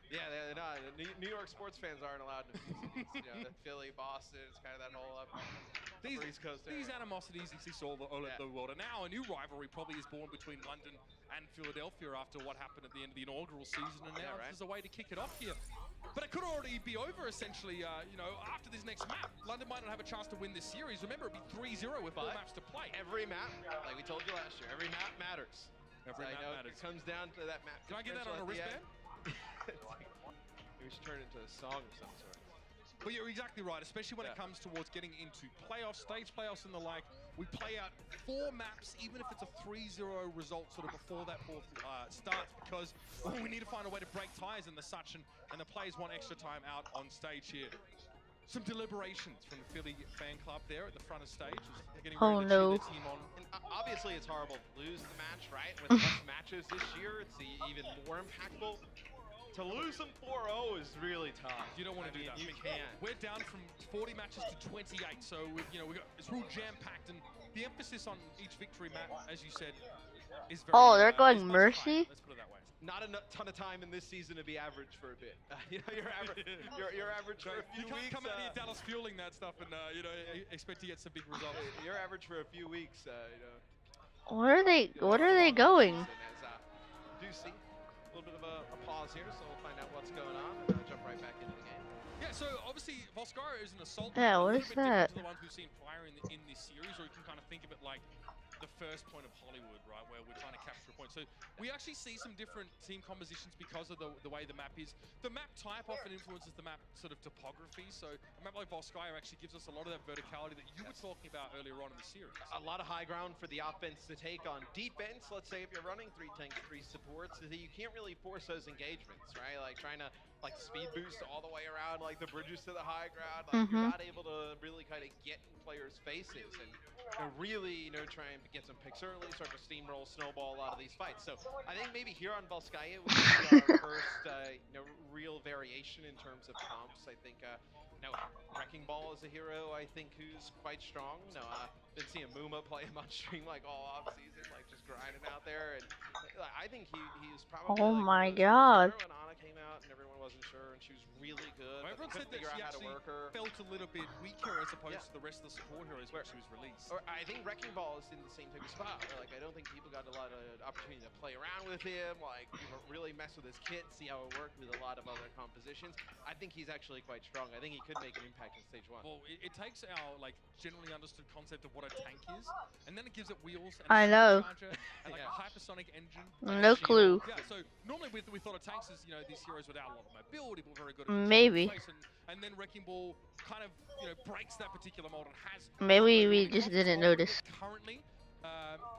C: Yeah, they're not. New York sports fans aren't allowed to visit. The Philly, Boston, it's kind of that whole upper East Coast area.
B: These animosities exist all over the world, and now a new rivalry probably is born between London and Philadelphia after what happened at the end of the inaugural season, and now there's a way to kick it off here. But it could already be over, essentially, after this next map. London might not have a chance to win this series. Remember, it'd be 3-0 with 4 maps to play.
C: Every map, like we told you last year, every map matters.
B: Every map matters.
C: It comes down to that map.
B: Can I get that on a wristband?
C: We should turn it into a song of some sort.
B: Well, you're exactly right, especially when it comes towards getting into playoffs, stage playoffs and the like. We play out 4 maps, even if it's a 3-0 result sort of before that fourth starts, because we need to find a way to break ties and the such, and the players want extra time out on stage here. Some deliberations from the Philly fan club there at the front of stage. Getting ready to cheer the team on.
C: And obviously, it's horrible to lose the match, right? With less matches this year, it's even more impactful. To lose them 4-0 is really tough.
B: You don't want to do that.
C: You can't.
B: We're down from 40 matches to 28, so we got it's real jam-packed, and the emphasis on each victory map, as you said, is very.
A: Oh, they're going Mercy.
B: Let's put it that way.
C: Not a ton of time in this season to be average for a bit. You're average. You're average for a few weeks.
B: You can't come out here Dallas fueling that stuff and expect to get some big results.
C: You're average for a few weeks.
A: Where are they? What are they going?
C: Do see a little bit of a pause here, so we'll find out what's going on and jump right back into the game.
B: Yeah, so obviously Volskara is an assault.
A: Yeah, what is that?
B: To the ones we've seen prior in this series, or you can kind of think of it like the first point of Hollywood, right, where we're trying to capture a point. So we actually see some different team compositions because of the way the map is. The map type often influences the map sort of topography. So a map like Volskaya actually gives us a lot of that verticality that you were talking about earlier on in the series.
C: A lot of high ground for the offense to take on defense. Let's say if you're running 3 tanks, 3 supports, you can't really force those engagements, right? Like trying to speed boost all the way around, like the bridges to the high ground. Like you're not able to really kind of get in players' faces and really, try and get some picks early, start to steamroll, snowball a lot of these fights. So I think maybe here on Volskaya we see our first, real variation in terms of comps. I think, Wrecking Ball is a hero, I think, who's quite strong. Been seeing Muma play him on stream like all off season, like just grinding out there. And I think he's probably.
A: Oh my God!
C: When Ana came out and everyone wasn't sure, and she was really good.
B: Well, everyone said that she actually felt a little bit weaker as opposed to the rest of the support heroes when she was released.
C: Or I think Wrecking Ball is in the same type of spot. Like I don't think people got a lot of opportunity to play around with him, like really mess with his kit, see how it worked with a lot of other compositions. I think he's actually quite strong. I think he could make an impact in stage 1.
B: Well, it takes our generally understood concept of what a tank is, and then it gives it wheels and
A: I know.
B: And a hypersonic engine.
A: No clue.
B: Yeah, so normally we thought of tanks as these heroes without a lot of mobility, but very good at
A: maybe.
B: And then Wrecking Ball kind of breaks that particular mold and has.
A: Maybe we just didn't notice.
B: Currently.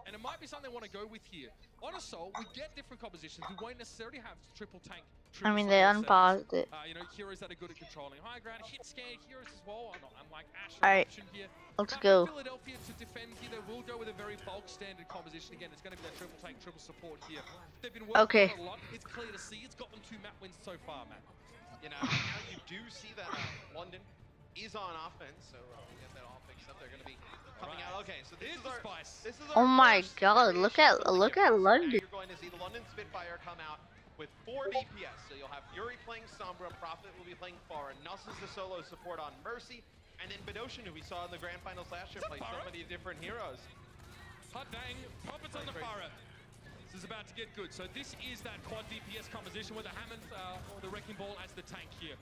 B: And it might be something I want to go with here. On Assault, we get different compositions. We won't necessarily have triple tank.
A: I mean, they unpaused it.
B: Heroes that are good at controlling high ground, hit scan heroes as well. Unlike Ash, here.
A: Let's go.
B: Philadelphia to defend here, they will go with a very bulk standard composition. Again, it's going to be that triple tank, triple support here. They've been working on a lot. It's clear to see. It's got them 2 map wins so far, Matt.
C: Now you do see that London is on offense, so we get that all fixed up. They're going to be coming out. Okay, so this is our spice. This is our
A: oh my God! Look at London.
C: You're going to see the London Spitfire come out with 4 DPS. So you'll have Yuri playing Sombra, Prophet will be playing Pharah, Nuss is the solo support on Mercy, and then Bedoshin, who we saw in the grand finals last year, play so many different heroes.
B: Hot dang, Prophet's on the Pharah. is about to get good. So this is that quad DPS composition with the Hammond or the Wrecking Ball as the tank here.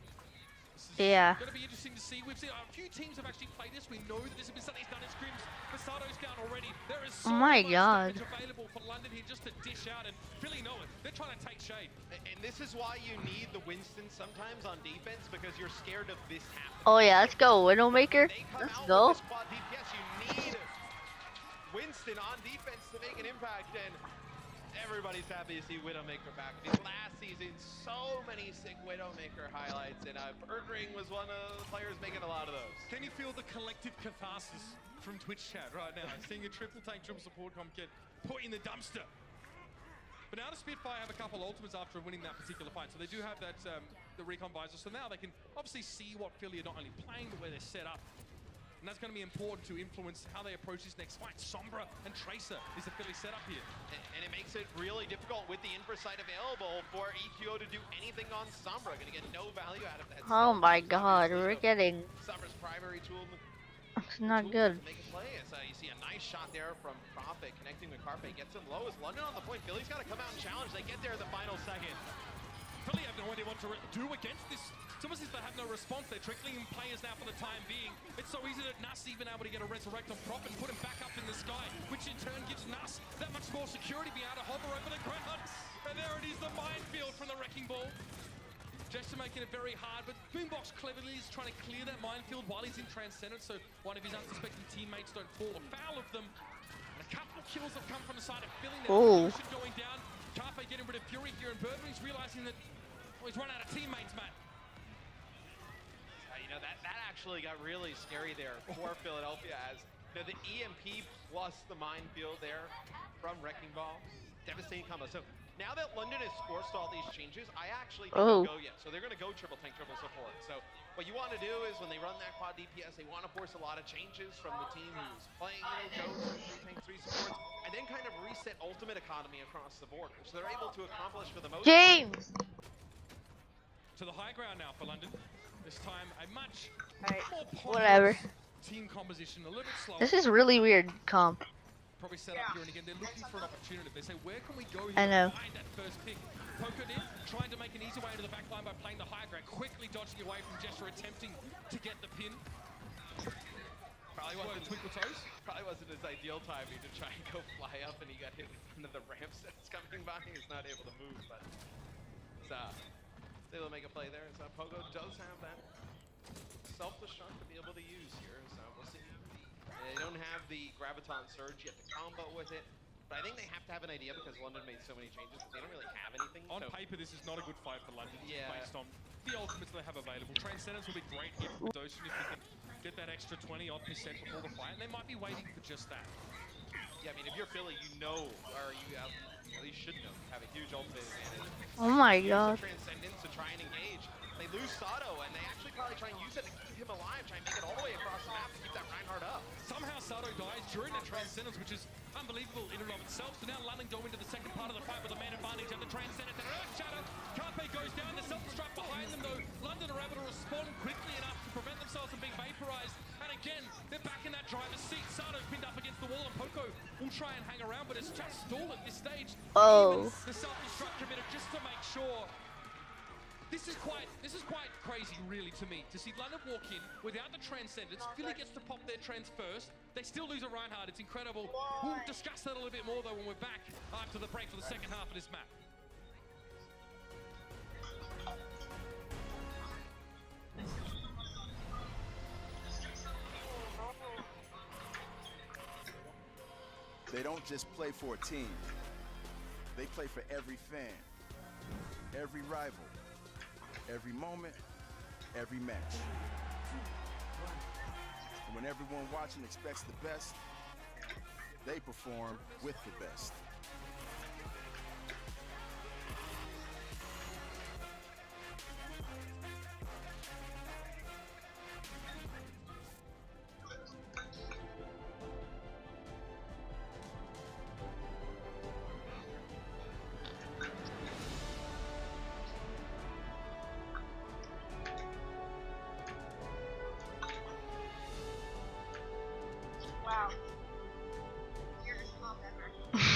A: Yeah.
B: Going to be interesting to see. We've seen a few teams have actually played this. We know that this has been something he's done in scrims. Masato's down already. There is so much damage available for London here just to dish out, and Philly know it. They're trying to take shade. And this is why you need the Winston sometimes on defense, because you're scared of this happening.
A: Oh yeah, let's go, Widowmaker. Let's go.
C: DPS, you need Winston on defense to make an impact, and everybody's happy to see Widowmaker back. These last season, so many sick Widowmaker highlights, and Erdring was one of the players making a lot of those. Can you feel the collective catharsis from Twitch chat right now? Seeing a triple tank, triple support comp get put in the dumpster. But now the Spitfire have a couple ultimates after winning that particular fight, so they do have that the recon visor. So now they can obviously see what Philly are not only playing, but where they're set up. And that's going to be important to influence how they approach this next fight. Sombra and Tracer is the Philly setup here. And it makes it really difficult with the infra side available for EQO to do anything on Sombra. Going to get no value out of that.
A: Oh my god, we're getting...
C: Sombra's primary tool.
A: It's not good.
C: Make a play. So you see a nice shot there from Prophet connecting with Carpe. Gets him low. Is London on the point? Philly's got to come out and challenge. They get there in the final second. Philly have no idea what to do against this. It's almost as if they have no response. They're trickling players now for the time being. It's so easy that Nuss even able to get a resurrect on Prophet and put him back up in the sky, which in turn gives Nuss that much more security, being able to hover over the ground. And there it is, the minefield from the Wrecking Ball. Jester making it very hard, but Boombox cleverly is trying to clear that minefield while he's in Transcendence, so one of his unsuspecting teammates don't fall afoul of them. And a couple of kills have come from the side of Philly now. Going down. Carpe getting rid of Fury here, and Burberry's realizing that he's run out of teammates, Matt. You know, that actually got really scary there for Philadelphia, as you know, the EMP plus the minefield there from Wrecking Ball. Devastating combo. So now that London has forced all these changes, I actually think go yet. So they're going to go triple tank, triple support. So what you want to do is when they run that quad DPS, they want to force a lot of changes from the team who's playing, you know, goes 3 tanks, 3 supports, and then kind of reset ultimate economy across the board, which they're able to accomplish for the most part. To the high ground now for London. This time a much more team composition, a little bit slower.
A: This is really weird comp.
B: Probably set up here, and again they're looking for an opportunity. They say, where can we go here and find that first pick? Poker in, trying to make an easy way into the back line by playing the high ground, quickly dodging away from Jester, attempting to get the pin. Probably wasn't twinkle toes. Probably wasn't his ideal timing to try and go fly up, and he got hit with one of the ramps that's coming by. He's not able to move, but it's able to make a play there. So Pogo does have that self-destruct to be able to use here. So we'll see. They don't have the Graviton Surge yet to combo with it, but I think they have to have an idea because London made so many changes that they don't really have anything. On paper, this is not a good fight for London, based on the ultimates they have available. Transcendence will be great here for Doshin if you can get that extra 20-odd% before the fight, and they might be waiting for just that. Yeah, I mean, if you're Philly, you know, or you at least should know, have a huge ultimate advantage.
A: Oh my god.
C: Transcendence to try and engage. They lose Sato, and they actually probably try and use it to keep him alive, try and make it all the way across the map to keep that Reinhardt up. Somehow Sato dies during the Transcendence, which is unbelievable in and of itself. So now London go into the second part of the fight with a man advantage and the Transcendence. And Earth Shatter, Carpe goes down, the self-destruct behind them though. London are able to respond quickly enough to prevent themselves from being vaporized. And again, they're back in that driver's seat. Sato's pinned up against the wall, and Poco will try and hang around, but it's just stalled at this stage. Even the self-destruct committed just to make sure. This is quite crazy, really, to me, to see London walk in without the Transcendence. Philly gets to pop their trans first. They still lose a Reinhardt. It's incredible. We'll discuss that a little bit more, though, when we're back after the break for the second half of this map.
K: They don't just play for a team. They play for every fan, every rival, every moment, every match. And when everyone watching expects the best, they perform with the best.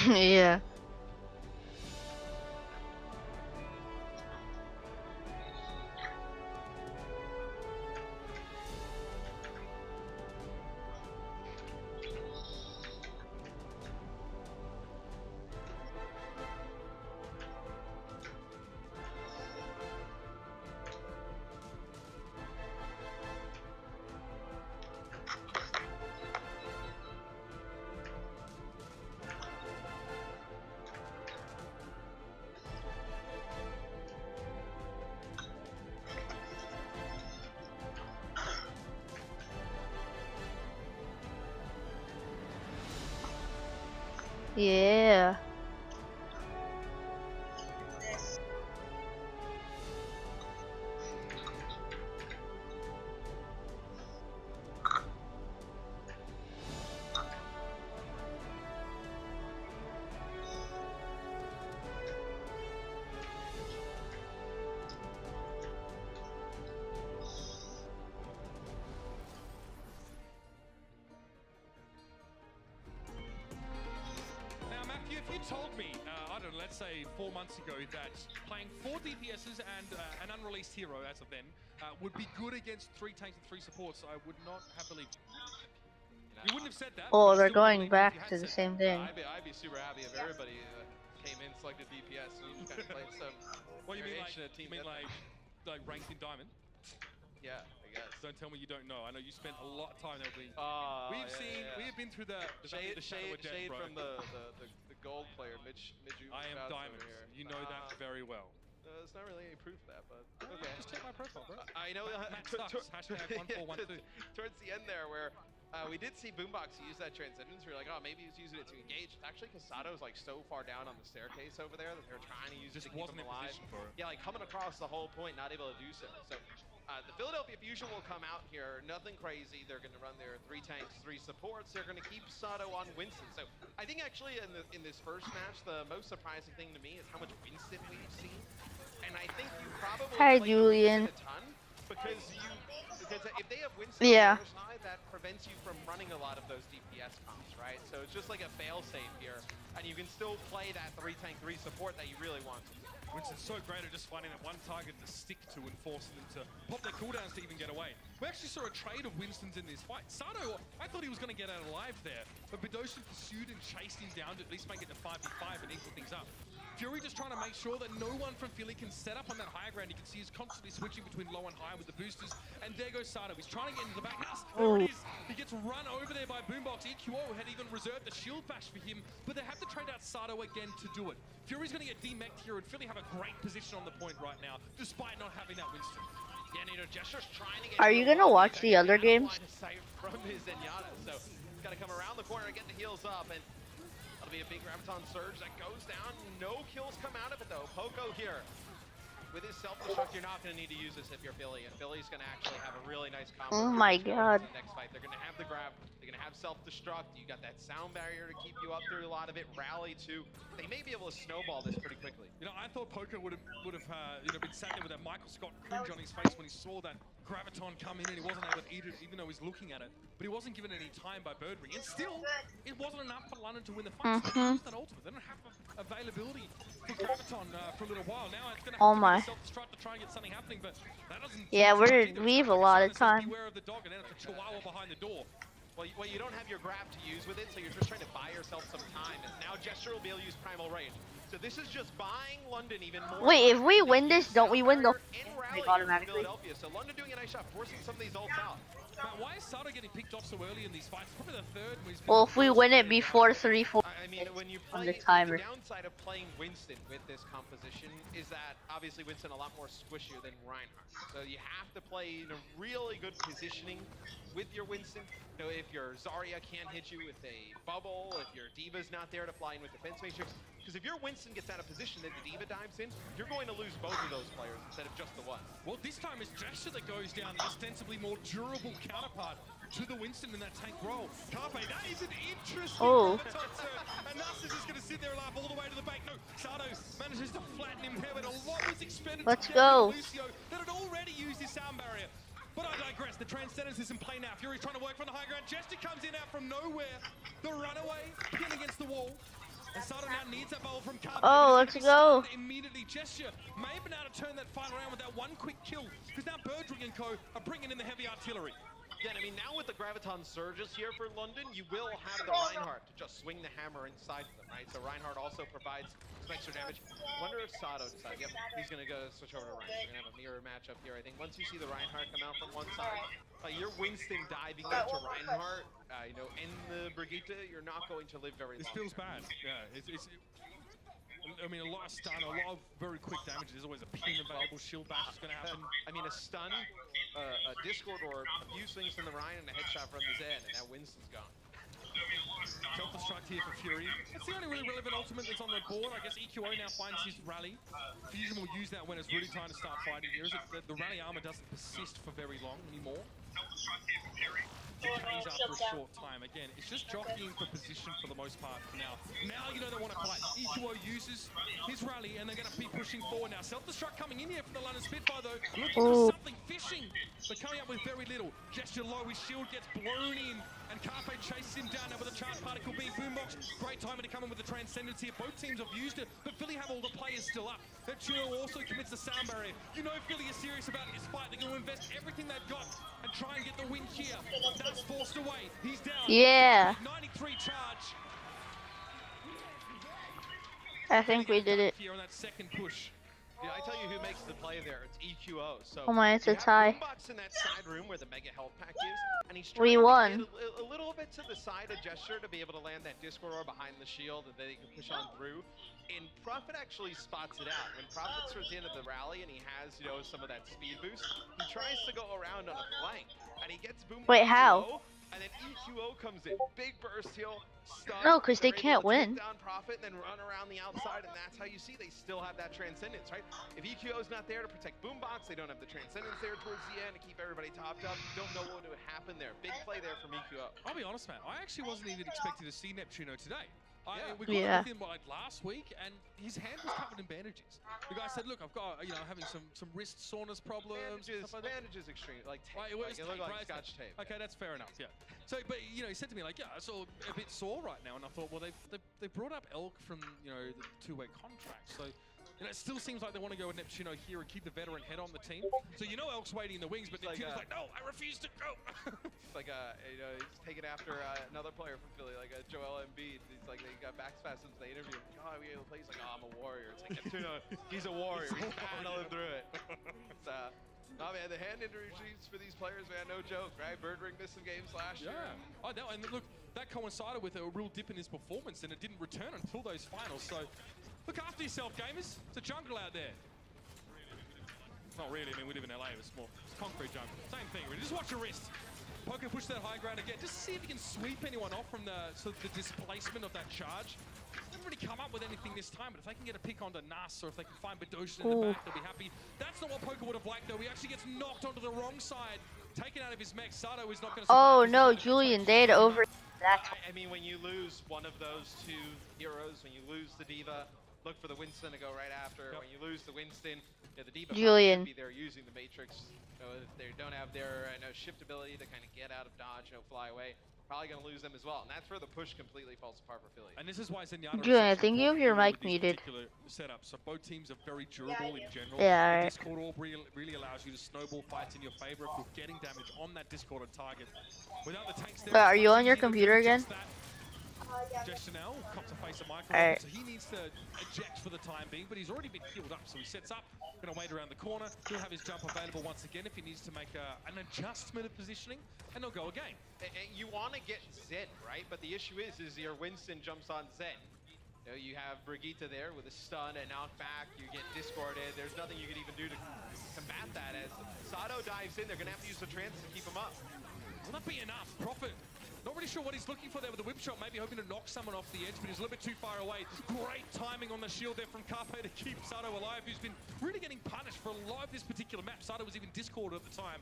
A: Yeah. Yeah.
B: Now, Matthew, if you told me, I don't know, let's say 4 months ago, that playing 4 DPSs and an unreleased hero as of then would be good against 3 tanks and 3 supports, I would not have believed you. You wouldn't have said that.
A: Oh,
B: but I
A: they're
B: still
A: going
B: wouldn't believe you
A: back
B: if you
A: to
B: had
A: the
B: said
A: same thing.
C: I'd be super happy if everybody came in, selected DPS, and you just kind of played some.
B: What you mean, like,
C: team
B: like ranked in Diamond?
C: Yeah, I guess.
B: Don't tell me you don't know. I know you spent a lot of time there. We have been through the
C: shade
B: death, bro.
C: from the gold player, Midge.
B: I am Diamond. You know that very well.
C: There's not really any proof of that, but okay.
B: Just check my profile, bro.
C: I know.
B: Matt sucks. #1412.
C: Towards the end there, where we did see Boombox use that transcendence. We were like, oh, maybe he's using it to engage. Actually, Casado's like so far down on the staircase over there that they're trying to use it to keep him alive. Yeah, like coming across the whole point, not able to do so. So the Philadelphia Fusion will come out here. Nothing crazy. They're going to run their 3 tanks, 3 supports. They're going to keep Sato on Winston. So I think actually in this first match, the most surprising thing to me is how much Winston we've seen. And I think you probably
A: Hi, Julian.
C: a ton because if they have Winston
A: Yeah.
C: on the other side, that prevents you from running a lot of those DPS comps, right? So it's just like a fail-safe here, and you can still play that 3 tank, 3 support that you really want to.
B: Winston's so great at just finding that one target to stick to and forcing them to pop their cooldowns to even get away. We actually saw a trade of Winston's in this fight. Sato, I thought he was going to get out alive there, but Bedosian pursued and chased him down to at least make it to 5v5 and equal things up. Fury just trying to make sure that no one from Philly can set up on that higher ground. You can see he's constantly switching between low and high with the boosters. And there goes Sato. He's trying to get into the back. There it is. He gets run over there by Boombox. EQO had even reserved the shield bash for him, but they have to trade out Sato again to do it. Fury's going to get demeched here, and Philly have a great position on the point right now, despite not having that Winston.
C: Yeah, Nino, Jester's trying to get.
A: Are you gonna watch the other games?
C: From his Zenyatta, so he's got to come around the corner and get the heals up, and that'll be a big Graviton surge that goes down. No kills come out of it though. Poco here with his self-destruct. You're not going to need to use this if you're Philly, and Philly's going to actually have a really nice combo.
A: Oh my god.
C: Next fight, they're going to have the grab. They're going to have self-destruct. You got that sound barrier to keep you up through a lot of it. Rally too. They may be able to snowball this pretty quickly.
B: You know, I thought Poco would have been sat there with that Michael Scott cringe on his face when he saw that Graviton come in, and he wasn't able to eat it, even though he's looking at it. But he wasn't given any time by Birdring, and still, it wasn't enough for London to win the fight. So they used that ultimate. They don't have availability for Graviton for a little while. Now it's going to have to self-destruct to try and get something happening, but that doesn't.
A: Yeah, we have a lot of time.
B: Beware of the dog, and then it's a chihuahua behind the door.
C: Well, you don't have your grab to use with it, so you're just trying to buy yourself some time. And now Gesture will be able to use Primal Rage. So this is just buying London even more.
A: Wait, if we win this, don't we win the automatically?
C: So London doing a nice job, forcing some of these ults out.
B: But why is Sato getting picked off so early in these fights? Probably the third.
A: Well, if we win it before 3-4
C: I mean, when you
A: on
C: play,
A: the timer.
C: the downside of playing Winston with this composition is that obviously Winston a lot more squishier than Reinhardt. So you have to play in a really good positioning with your Winston. You know, if your Zarya can't hit you with a bubble, if your Diva's not there to fly in with Defense Matrix, because if your Winston gets out of position and the Diva dives in, you're going to lose both of those players instead of just the one.
B: Well, this time it's Gesture that goes down, the ostensibly more durable counterpart to the Winston in that tank role. Carpe, that is an interesting and Nas is just going to sit there and laugh all the way to the bank. No, Sato manages to flatten him there, but a lot was expended.
A: Let's go.
B: Lucio that had already used his sound barrier. But I digress, the Transcendence is in play now. Fury's trying to work from the high ground. Jester comes in out from nowhere. The runaway, pin against the wall. And Sato now needs that bubble from Carpe.
A: Oh, let's go.
B: Immediately, Gesture may have been able to turn that fight around with that one quick kill. Because now Birdring and co are bringing in the heavy artillery.
C: Yeah, I mean, now with the Graviton surges here for London, you will have the Reinhardt to just swing the hammer inside of them, right? So Reinhardt also provides some extra damage. Wonder if Sato decides, yep, he's going to go switch over to Reinhardt. We're going to have a mirror matchup here. I think once you see the Reinhardt come out from one side, your Winston diving into Reinhardt, you know, in the Brigitte, you're not going to live very long.
B: This feels bad. Yeah, I mean, a lot of stun, a lot of very quick damage. There's always a pin available. Shield bash is going to happen.
C: I mean, a stun, a Discord orb, a few swings from the Ryan, and a headshot from the Zen, and now Winston's gone.
B: Self-destruct here for Fury. That's the only really relevant ultimate that's on the board. I guess EQO now finds his rally. Fusion will use that when it's really time to start fighting here. The rally armor doesn't persist for very long anymore. Decays after a short time. Again, it's just jockeying for position for the most part now. Now you know they want to fight. EQO uses his rally and they're going to be pushing forward now. Self-destruct coming in here from the London Spitfire though. Looking for something fishing, but coming up with very little. Gesture low, his shield gets blown in. And Carpe chases him down now with a charge particle being boombox. Great timing to come in with the transcendence here. Both teams have used it, but Philly have all the players still up. Neptuno also commits the sound barrier. You know Philly is serious about this fight. They're going to invest everything they've got and try and get the win here. That's forced away. He's down.
A: Yeah.
B: 93 charge.
A: I think we did it.
B: Here on that second push.
C: Yeah, I tell you who makes the play there. It's EQO. So
A: oh my, it's a tie.
C: Boombox in that side room where the mega health pack is, and he's
A: we won.
C: To get a little bit to the side of Gesture to be able to land that Discord orb behind the shield, and then he can push on through. And Prophet actually spots it out. When Prophet's towards the end of the rally and he has, you know, some of that speed boost, he tries to go around on a flank, and he gets Boombox.
A: Wait, how?
C: Low, and then EQO comes in, big burst heal, stun.
A: No, because they can't win.
C: Down Prophet, and then run around the outside, and that's how you see they still have that transcendence, right? If EQO's not there to protect Boombox, they don't have the transcendence there towards the end to keep everybody topped up. Don't know what would happen there. Big play there from EQO.
B: I'll be honest, man. I actually wasn't even expecting to see Neptuno today. We got with him like last week, and his hand was covered in bandages. The guy said, "Look, I've got, you know, having some wrist soreness problems."
C: Bandages extreme, like tape.
B: It was
C: tape, like Scotch tape.
B: Okay, that's fair enough. Yeah. So, but you know, he said to me like, "Yeah, it's all a bit sore right now," and I thought, well, they brought up Elk from, you know, the two-way contract, so. You know, it still seems like they want to go with Neptuno here and keep the veteran head on the team. So you know Elk's waiting in the wings, but Neptuno's like, no, I refuse to go.
C: It's like, you know, he's taking after another player from Philly, like Joel Embiid. He's like, they got back spasms. They interview him. Oh, we able to play. He's like, oh, I'm a warrior. It's like Neptuno, he's a warrior. He's battling through it. It's, oh man, the hand injuries for these players, man, no joke, right? Birdring missed some games last year.
B: Oh, no, and look, that coincided with a real dip in his performance, and it didn't return until those finals. So look after yourself, gamers. It's a jungle out there. Not really. I mean, we live in LA. It's more concrete jungle. Same thing. Really. Just watch your wrist. Poker push that high ground again. Just see if you can sweep anyone off from the displacement of that charge. Didn't really come up with anything this time, but if they can get a pick onto Nas, or if they can find Badoshin in the back, they'll be happy. That's not what Poker would have liked, though. He actually gets knocked onto the wrong side, taken out of his mech. Sato is not going to.
A: Oh no, Julian, they had over.
C: I mean, when you lose one of those two heroes, when you lose the Diva, look for the Winston to go right after. When you lose the Winston, yeah, the Diva should be there using the Matrix. You know, if they don't have their shift ability to kind of get out of dodge, fly away, probably going to lose them as well. And that's where the push completely falls apart for Philly.
B: And this is why Zenyatta
A: Julian, I think you have your mic muted.
B: Setup. So both teams are very durable in general.
A: Yeah,
B: the Discord orb really allows you to snowball fights in your favor if you're getting damage on that Discord on target. Without the tanks there,
A: are you on your computer again?
B: Chanel cops a face of Michael, so he needs to eject for the time being, but he's already been healed up, so he sets up, gonna wait around the corner. He'll have his jump available once again if he needs to make an adjustment of positioning, and they'll go again.
C: And you want to get Zen, right? But the issue is your Winston jumps on Zen. You know, you have Brigitte there with a stun and knockback. You get discorded. There's nothing you can even do to combat that. As Sato dives in, they're gonna have to use the trance to keep him up.
B: Will that be enough? Prophet. Not really sure what he's looking for there with the whip shot, maybe hoping to knock someone off the edge, but he's a little bit too far away. Great timing on the shield there from Carpe to keep Sato alive, who's been really getting punished for a lot of this particular map. Sato was even discorded at the time.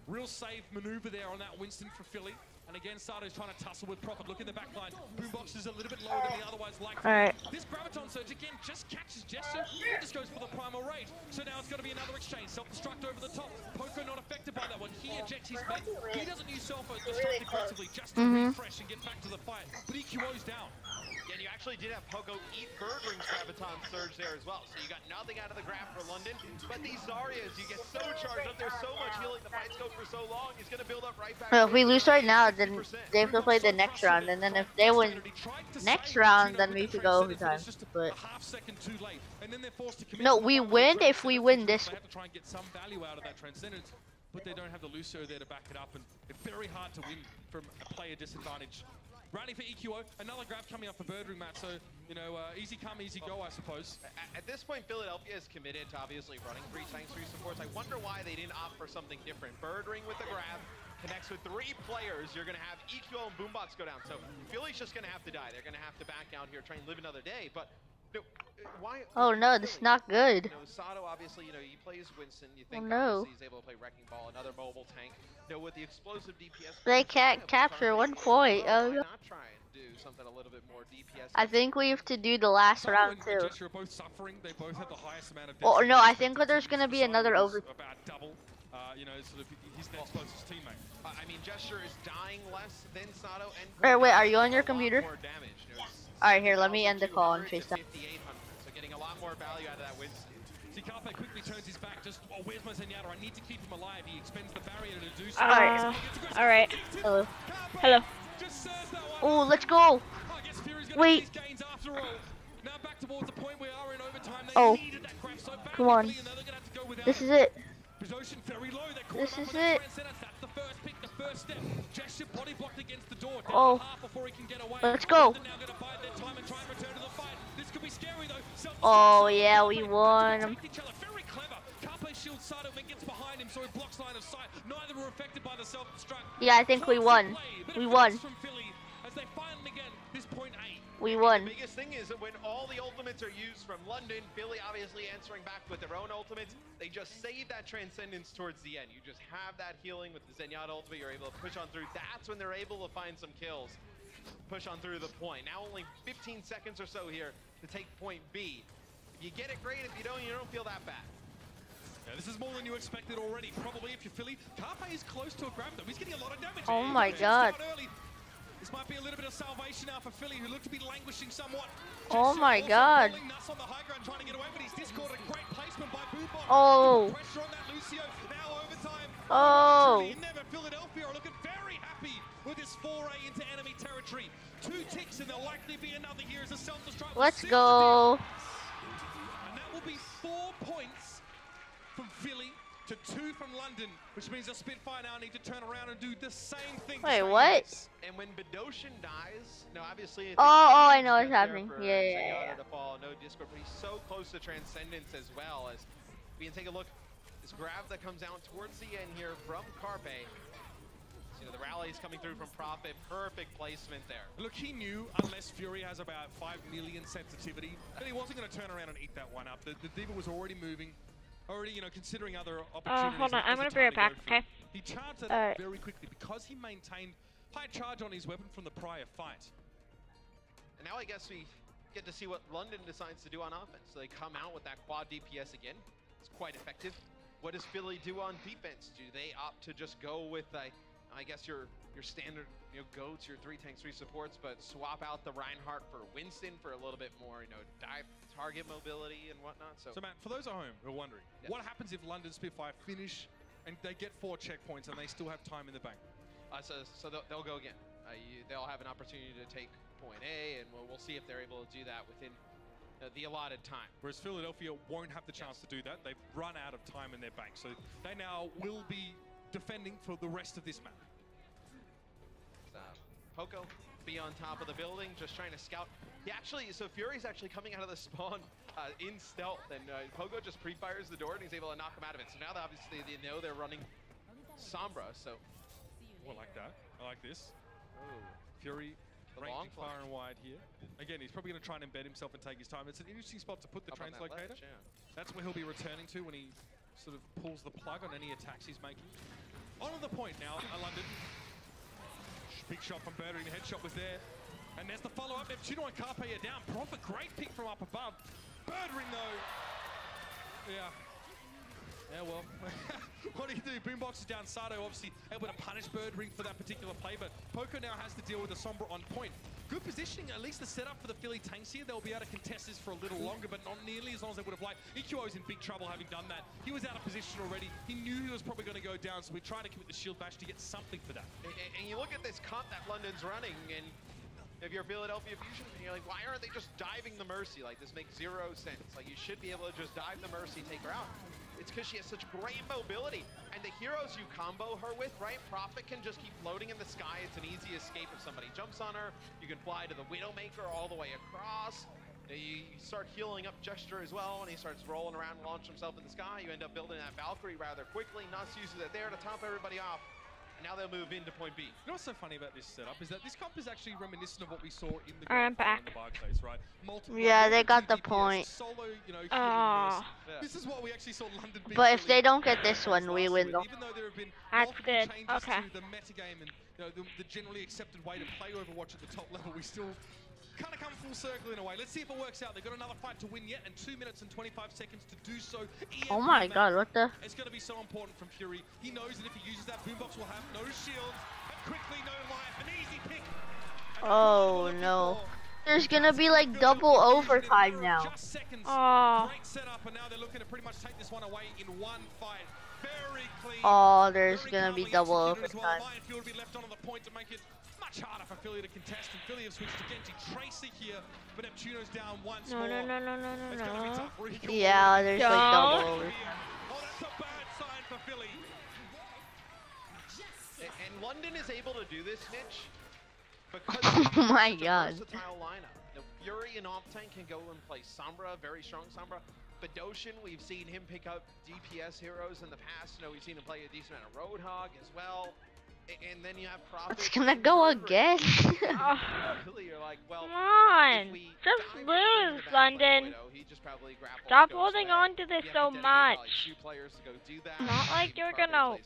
B: Real safe maneuver there on that Winston for Philly. And again, Sato's trying to tussle with Prophet. Look in the back line. Boombox is a little bit lower than the otherwise likely. This Graviton Surge again just catches Gesture. He just goes for the Primal Rage. So now it's going to be another exchange. Self-destruct over the top. Poco not affected by that one. He ejects his mech. He doesn't use self-destruct aggressively just to refresh and get back to the fight. But EQO's down.
C: Yeah, and you actually did have Poco eat Birdring's Graviton Surge there as well. So you got nothing out of the grab for London. But these Zaryas, you get so charged up. There's so much healing. The fights go for so long. He's going to build up right back.
A: Well, if we lose right now, then they have to play the next round. And then if they win next round, then we could go overtime. But no, we win if we win this.
B: They have to try and get some value out of that transcendence, but they don't have the Lucio there to back it up. And it's very hard to win from a player disadvantage. Running for EQO, another grab coming up for Birdring, Matt. So, you know, easy come, easy go, I suppose.
C: At this point, Philadelphia is committed to obviously running 3 tanks, 3 supports. I wonder why they didn't opt for something different. Birdring with the grab, connects with 3 players. You're going to have EQO and Boombox go down. So Philly's just going to have to die. They're going to have to back out here, try and live another day. But no, why?
A: Oh no, this is not good.
C: You know, Sato obviously, you know, he plays Winston. You think
A: no.
C: obviously he's able to play Wrecking Ball, another mobile tank. You know, with the explosive DPS.
A: They can't capture 1 point.
C: Why not try and do something a little bit more DPS?
A: I think we have to do the last round too.
B: Are both suffering. They both have the highest amount of.
A: Oh no, I think there's gonna be another over.
B: About double. You know, sort of he's the closest teammate.
C: I mean, Gesture is dying less than Sato and.
A: Alright, wait, are you on your computer?
C: More damage. You know,
A: Alright, here, let me end the call on FaceTime.
C: 5,800, so getting a lot more value out of that Winston.
B: See, Carpe quickly turns his back. Just, oh, where's my Zenyatta? I need to keep him alive. He expends the barrier to do so.
D: Alright.
A: Hello.
D: Hello.
A: Oh, let's go. Wait.
B: Now back towards the point we are in overtime.
A: Oh. Come on. This is it. This is it. Oh. Let's go. Oh yeah, we won. Yeah, I think we won. We won. We won.
C: The biggest thing is that when all the ultimates are used from London, Philly obviously answering back with their own ultimates, they just save that transcendence towards the end. You just have that healing with the Zenyatta ultimate, you're able to push on through. That's when they're able to find some kills. Push on through the point. Now only 15 seconds or so here to take point B. If you get it, great. If you don't feel that bad.
B: Yeah, this is more than you expected already. Probably if you're Philly. Carpe is close to a grab though. He's getting a lot of damage.
A: Oh my god.
B: This might be a little bit of salvation now for Philly, who look to be languishing somewhat.
A: Oh my god. Oh. Oh.
B: Philadelphia are looking very happy with this foray into enemy territory. 2 ticks and there'll likely be another here as a self-destruct.
A: Let's go.
B: And that will be 4 points from Philly to 2 from London, which means the Spitfire now need to turn around and do the same thing.
A: Wait, what?
C: And when Bedosian dies, no, obviously.
A: Oh, I know what's happening. Yeah.
C: To fall, no Discord, but he's so close to Transcendence as well. As we can take a look, this grab that comes out towards the end here from Carpe. So, you know, the rally is coming through from Profit. Perfect placement there.
B: Look, he knew unless Fury has about 5 million sensitivity, that he wasn't going to turn around and eat that one up. The Diva was already moving. Already, you know, considering other opportunities.
D: Hold on, I'm gonna be right back, okay?
B: He charged it up very quickly because he maintained high charge on his weapon from the prior fight.
C: And now I guess we get to see what London decides to do on offense. So they come out with that quad DPS again. It's quite effective. What does Philly do on defense? Do they opt to just go with, I guess, your standard, you know, goats, your 3 tanks, 3 supports, but swap out the Reinhardt for Winston for a little bit more, you know, dive target mobility and whatnot. So
B: Matt, for those at home who are wondering, what happens if London Spitfire finish and they get 4 checkpoints and they still have time in the bank?
C: So they'll go again. They'll have an opportunity to take point A, and we'll see if they're able to do that within the allotted time.
B: Whereas Philadelphia won't have the chance to do that. They've run out of time in their bank. So they now will be defending for the rest of this map.
C: Poco be on top of the building, just trying to scout. So Fury's actually coming out of the spawn in stealth, and Pogo just pre-fires the door, and he's able to knock him out of it. So now obviously they know they're running Sombra, so.
B: I like that. I like this. Oh. Fury ranging far and wide here. Again, he's probably going to try and embed himself and take his time. It's an interesting spot to put the translocator.
C: Ledge, yeah.
B: That's where he'll be returning to when he sort of pulls the plug on any attacks he's making. On to the point now, London. Big shot from Birdring, the headshot was there. And there's the follow-up. Neptuno and Carpe are down. Profit, great pick from up above. Birdring, though. Yeah. Yeah, well, what do you do? Boombox is down. Sato obviously able to punish Birdring for that particular play, but Poco now has to deal with the Sombra on point. Good positioning, at least the setup for the Philly tanks here. They'll be able to contest this for a little longer, but not nearly as long as they would have liked. EQO is in big trouble having done that. He was out of position already. He knew he was probably going to go down, so we're trying to commit the shield bash to get something for that.
C: And you look at this comp that London's running, and if you're Philadelphia Fusion, you're like, why aren't they just diving the Mercy? Like, this makes 0 sense. Like, you should be able to just dive the Mercy, take her out. It's because she has such great mobility, and the heroes you combo her with, right? Prophet can just keep floating in the sky. It's an easy escape if somebody jumps on her. You can fly to the Widowmaker all the way across. You start healing up Gesture as well when he starts rolling around and launch himself in the sky. You end up building that Valkyrie rather quickly. Nuss uses it there to top everybody off. And now they'll move into point B.
B: You know what's so funny about this setup is that this comp is actually reminiscent of what we saw in the
D: I'm back.
B: the Barclays, right? Multiple,
A: Yeah, they got the point.
B: Solo, you know, this is what we actually saw London beat.
A: But if they don't get this one, we win though.
B: Even though there have been
D: That's good.
B: changes
D: Okay.
B: to the metagame and the generally accepted way to play Overwatch at the top level, we still kind of come full circle in a way. Let's see if it works out. They've got another fight to win yet, and 2 minutes and 25 seconds to do so.
A: Oh my god, what the?
B: It's going to be so important from Fury. He knows that if he uses that boombox, will have no shields, and quickly no life. An easy pick.
A: Oh no. There's gonna be like double overtime now.
B: Just seconds.
D: Oh.
B: Great setup, and now they're looking to pretty much take this one away in one fight. Very clean.
A: Oh, there's gonna be double overtime.
B: Minefield will be left on the point to make it much harder for Philly to contest, and Philly have switched to Genji Tracer here, but Neptuno's down once more.
D: No.
B: It's gonna be tough. Recall.
A: Yeah, there's like double
B: Oh,
A: overtime.
B: that's a bad sign for Philly.
C: And London is able to do this, Mitch, because
A: Oh my
C: it's a
A: god.
C: versatile lineup. Now, Fury and Optank can go and play Sombra, very strong Sombra. Bedosian, we've seen him pick up DPS heroes in the past. We've seen him play a decent amount of Roadhog as well. And then you have Prophet.
A: It's gonna go again.
C: Really, you're like, well,
D: Come on. Just lose, London. Stop holding on to this so much. Not like you're gonna.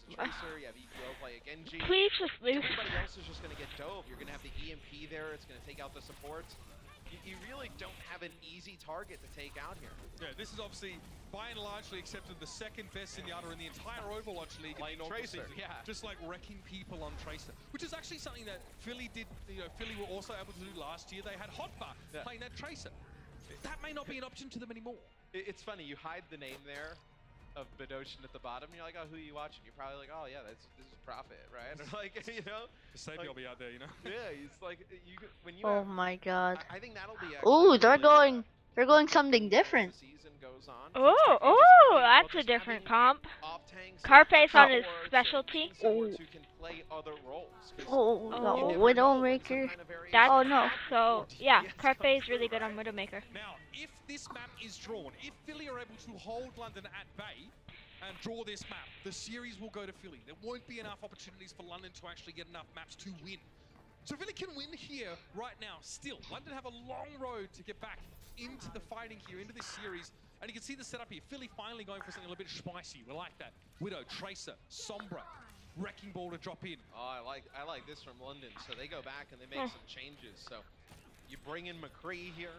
D: Please just lose.
C: Everybody else is just gonna get dove. You're gonna have the EMP there. It's gonna take out the supports. You really don't have an easy target to take out here.
B: Yeah, this is obviously by and largely accepted the second best Zenyatta in the entire Overwatch League.
C: Tracer, yeah.
B: Just like wrecking people on Tracer, which is actually something that Philly did. Philly were also able to do last year. They had Hotbar playing that Tracer. That may not be an option to them anymore.
C: It's funny, you hide the name there of Bedosian at the bottom. You're like, oh, who are you watching? You're probably like, oh yeah, this is Prophet, right? Or like,
B: The Savior will be out there,
C: Yeah, he's like, when you.
A: Oh my god.
C: I think that'll be.
A: Ooh, they're going something different.
D: Oh, that's a different comp. Carpe's on his specialty.
A: Oh, the Widowmaker.
D: That's,
A: oh no.
D: So, yeah, Carpe is really good on Widowmaker.
B: Now, if this map is drawn, if Philly are able to hold London at bay and draw this map, the series will go to Philly. There won't be enough opportunities for London to actually get enough maps to win. So Philly can win here right now still. London have a long road to get back into the fighting here, into this series. And you can see the setup here. Philly finally going for something a little bit spicy. We like that. Widow, Tracer, Sombra, Wrecking Ball to drop in.
C: Oh, I like this from London. So they go back and they make some changes. So you bring in McCree here.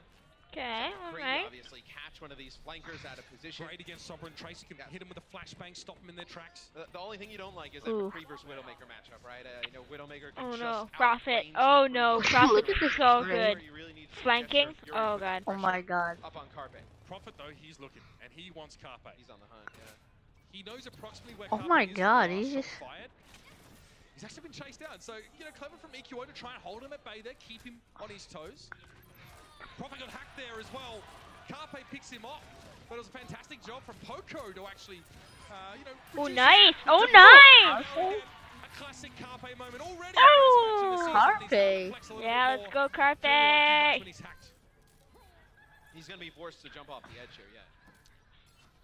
D: Okay, alright.
C: Obviously catch one of these flankers out of position.
B: Great against Sombra and Tracer. Can hit him with a flashbang, stop them in their tracks.
C: The only thing you don't like is that McCree versus Widowmaker matchup, right? Widowmaker can
D: Prophet. Oh no, Prophet is so good. Flanking. Oh god.
A: Oh my god.
C: Up on Carpe.
B: Prophet though, he's looking and he wants Carpe.
C: He's on the hunt, yeah.
B: He knows approximately where
A: Oh
B: Carpe
A: my
B: is
A: god,
B: he's
A: he's just
B: fired. He's actually been chased down. So, clever from EQO to try and hold him at bay there, keep him on his toes. Prophet got hacked there as well. Carpe picks him off, but it was a fantastic job from Poco to actually,
D: Oh nice! Oh nice!
B: A classic Carpe moment already.
D: Oh,
A: Carpe.
D: Yeah, let's go Carpe.
C: He's going to be forced to jump off the edge here, yeah.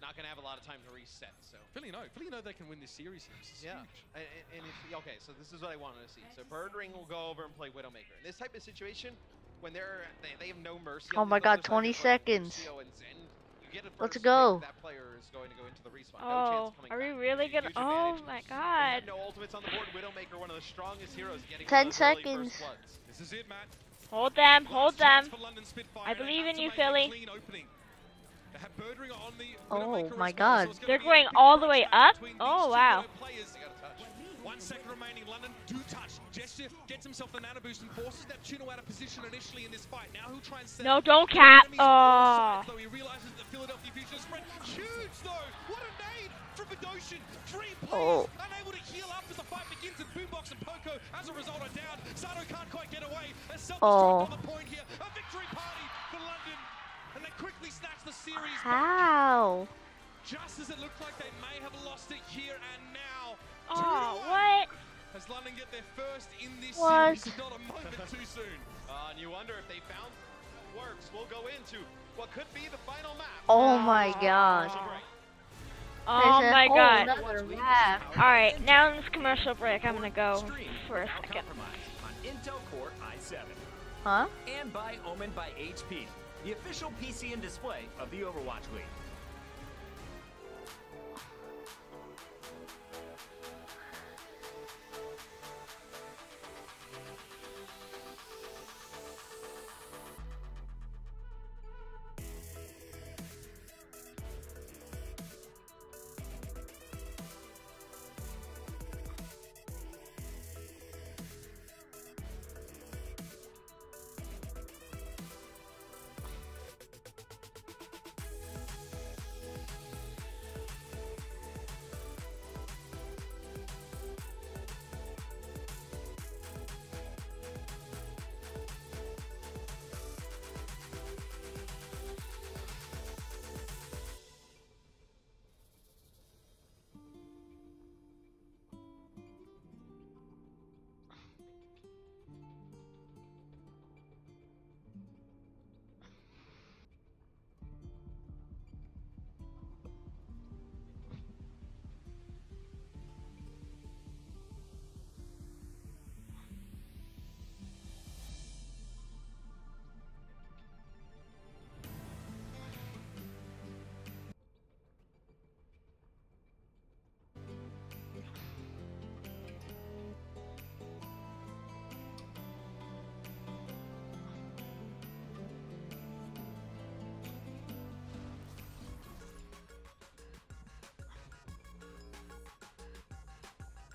C: Not going to have a lot of time to reset, so.
B: Philly know they can win this series here.
C: Yeah, and okay, so this is what I wanted to see. So Birdring will go over and play Widowmaker. In this type of situation, when they have no mercy.
A: Oh my god, 20 seconds. Let's go.
C: That player is going to go into the respawn.
D: Oh, are we really gonna? Oh my god.
C: No ultimates on the board. Widowmaker, one of the strongest heroes, getting
A: 10 seconds.
B: This is it, Matt.
D: Hold them, hold them. I believe in you, Philly.
A: Oh my god.
D: They're going all the way up? Oh wow.
B: 1 second remaining. London do touch. Gesture gets himself the nano boost and forces Neptuno out of position initially in this fight. Now he'll try and set
D: No, don't cap. Oh.
B: Though he realizes the Philadelphia future spread huge though. What a nade from Bedosian. 3 players unable to heal up as the fight begins, and Boombox and Poco as a result are down. Sato can't quite get away. A self-destruct on the point here. A victory party for London. And they quickly snatch the series.
A: How?
B: Just as it looked like they may have lost it here and now.
D: Oh, what?
B: As London get their first in this
A: What?
B: series, not a moment too soon.
C: And you wonder if they found works. We'll go into what could be the final map.
A: Oh my god.
D: Oh
A: There's a
D: my
A: whole
D: god.
A: nother map.
D: Alright, now in this commercial break, I'm gonna go for a
G: Without
D: second.
G: compromise on Intel Core i7.
A: Huh?
G: And by Omen by HP, the official PC and display of the Overwatch League.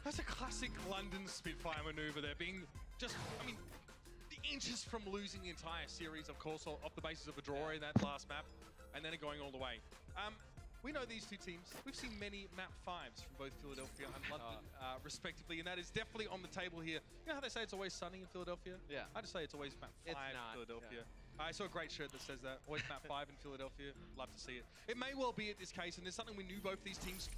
B: That's a classic London Spitfire maneuver there, being just, I mean, the inches from losing the entire series, of course, off the basis of a draw in that last map, and then it going all the way. We know these two teams. We've seen many map 5s from both Philadelphia and London, respectively, and that is definitely on the table here. You know how they say it's always sunny in Philadelphia?
C: Yeah.
B: I just say it's always map 5 in Philadelphia.
C: Yeah.
B: I saw a great shirt that says that, always map 5 in Philadelphia. Love to see it. It may well be at this case, and there's something we knew both these teams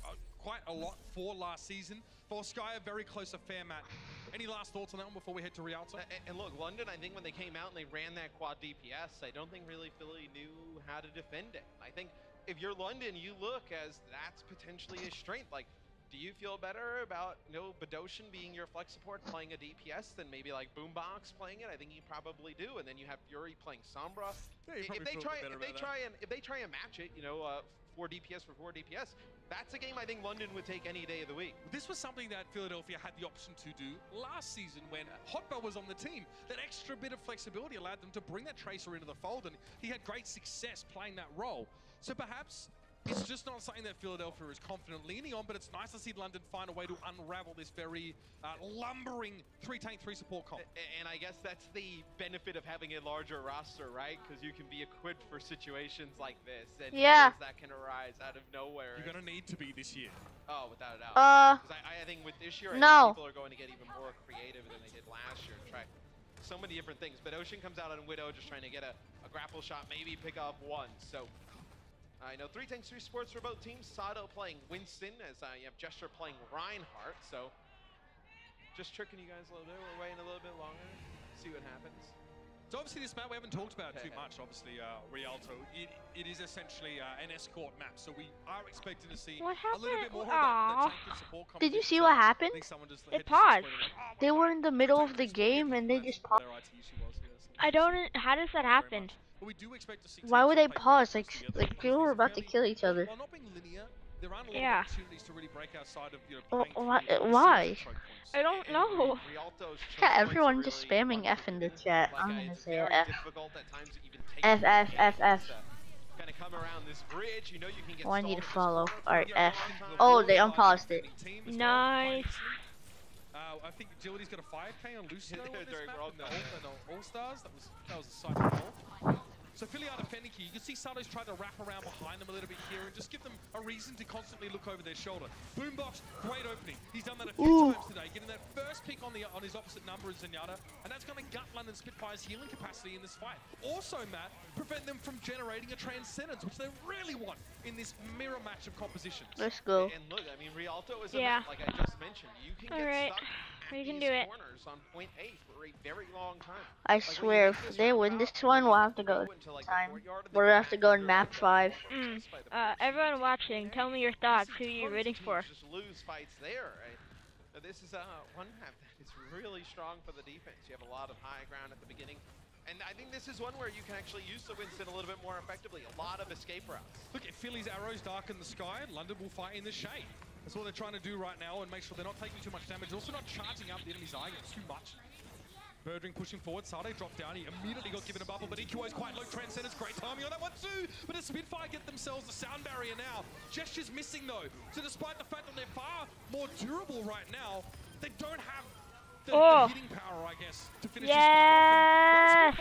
B: quite a lot for last season. For Sky, a very close affair, Matt. Any last thoughts on that one before we head to Rialto?
C: And look, London, I think when they came out and they ran that quad DPS, I don't think really Philly knew how to defend it. I think if you're London, you look as that's potentially a strength. Like, do you feel better about, you know, Badoshan being your flex support playing a DPS than maybe like Boombox playing it? I think you probably do. And then you have Fury playing Sombra.
B: Yeah,
C: if they try and match it, you know, 4 DPS for 4 DPS, that's a game I think London would take any day of the week.
B: This was something that Philadelphia had the option to do last season when Hotbar was on the team. That extra bit of flexibility allowed them to bring that Tracer into the fold, and he had great success playing that role. So perhaps it's just not something that Philadelphia is confident leaning on, but it's nice to see London find a way to unravel this very lumbering 3-tank 3-support comp.
C: And I guess that's the benefit of having a larger roster, right? Because you can be equipped for situations like this, and that can arise out of nowhere.
B: You're going to need to be this year.
C: Oh, without a doubt. Because I think with this year, I think people are going to get even more creative than they did last year and try so many different things. But Ocean comes out on Widow just trying to get a grapple shot, maybe pick up one. So I know 3 tanks, 3 sports for both teams. Sato playing Winston as you have Gesture playing Reinhardt. So just tricking you guys a little bit. We're waiting a little bit longer. See what happens.
B: So obviously this map, we haven't talked about too much, obviously, Rialto. It is essentially an escort map, so we are expecting to see a little bit more of that tank and support.
A: Did you see what happened?
D: It paused.
A: They were in the middle of the game and they just paused.
D: I don't, how does that happen?
A: Why would they pause? Like people were about to kill each other.
B: While not being linear, there aren't a lot of opportunities to really break outside of, you know,
A: Why?
D: I don't know.
A: Yeah, everyone just spamming F in the chat. I'm gonna say F. F, F, F, F. Oh, I need to follow. Alright, F. Oh, they unpaused it.
D: Nice.
B: I think Agility's got a 5K on Lucio in this map, and the All-Stars. That was a sight to behold. So Philly are defending here. You can see Sato's tried to wrap around behind them a little bit here and just give them a reason to constantly look over their shoulder. Boombox, great opening. He's done that a few times today, getting that first pick on his opposite number in Zenyatta, and that's going to gut London Spitfire's healing capacity in this fight. Also, Matt, prevent them from generating a Transcendence, which they really want in this mirror match of compositions.
A: Let's go.
C: And look, I mean, Rialto is a map, like I just mentioned. You can get stuck at these corners on point A for a very long time.
A: I swear, if they win this one, we'll have to go time. We'll have to go in map 5.
D: Everyone watching, tell me your thoughts. Who you're rooting for?
C: Just lose fights there, right? So this is one map that is really strong for the defense. You have a lot of high ground at the beginning. And I think this is one where you can actually use the Winston a little bit more effectively. A lot of escape routes.
B: Look, if Philly's arrows darken the sky, London will fight in the shade. That's what they're trying to do right now and make sure they're not taking too much damage. Also not charging up the enemy's eye too much. Birdring pushing forward. Sade dropped down. He immediately got given a bubble, but EQO is quite low. Transcendence, great timing on that one too. But the Spitfire get themselves the sound barrier now. Gesture's missing though. So despite the fact that they're far more durable right now, they don't have the hitting power, I guess, to finish this fight off.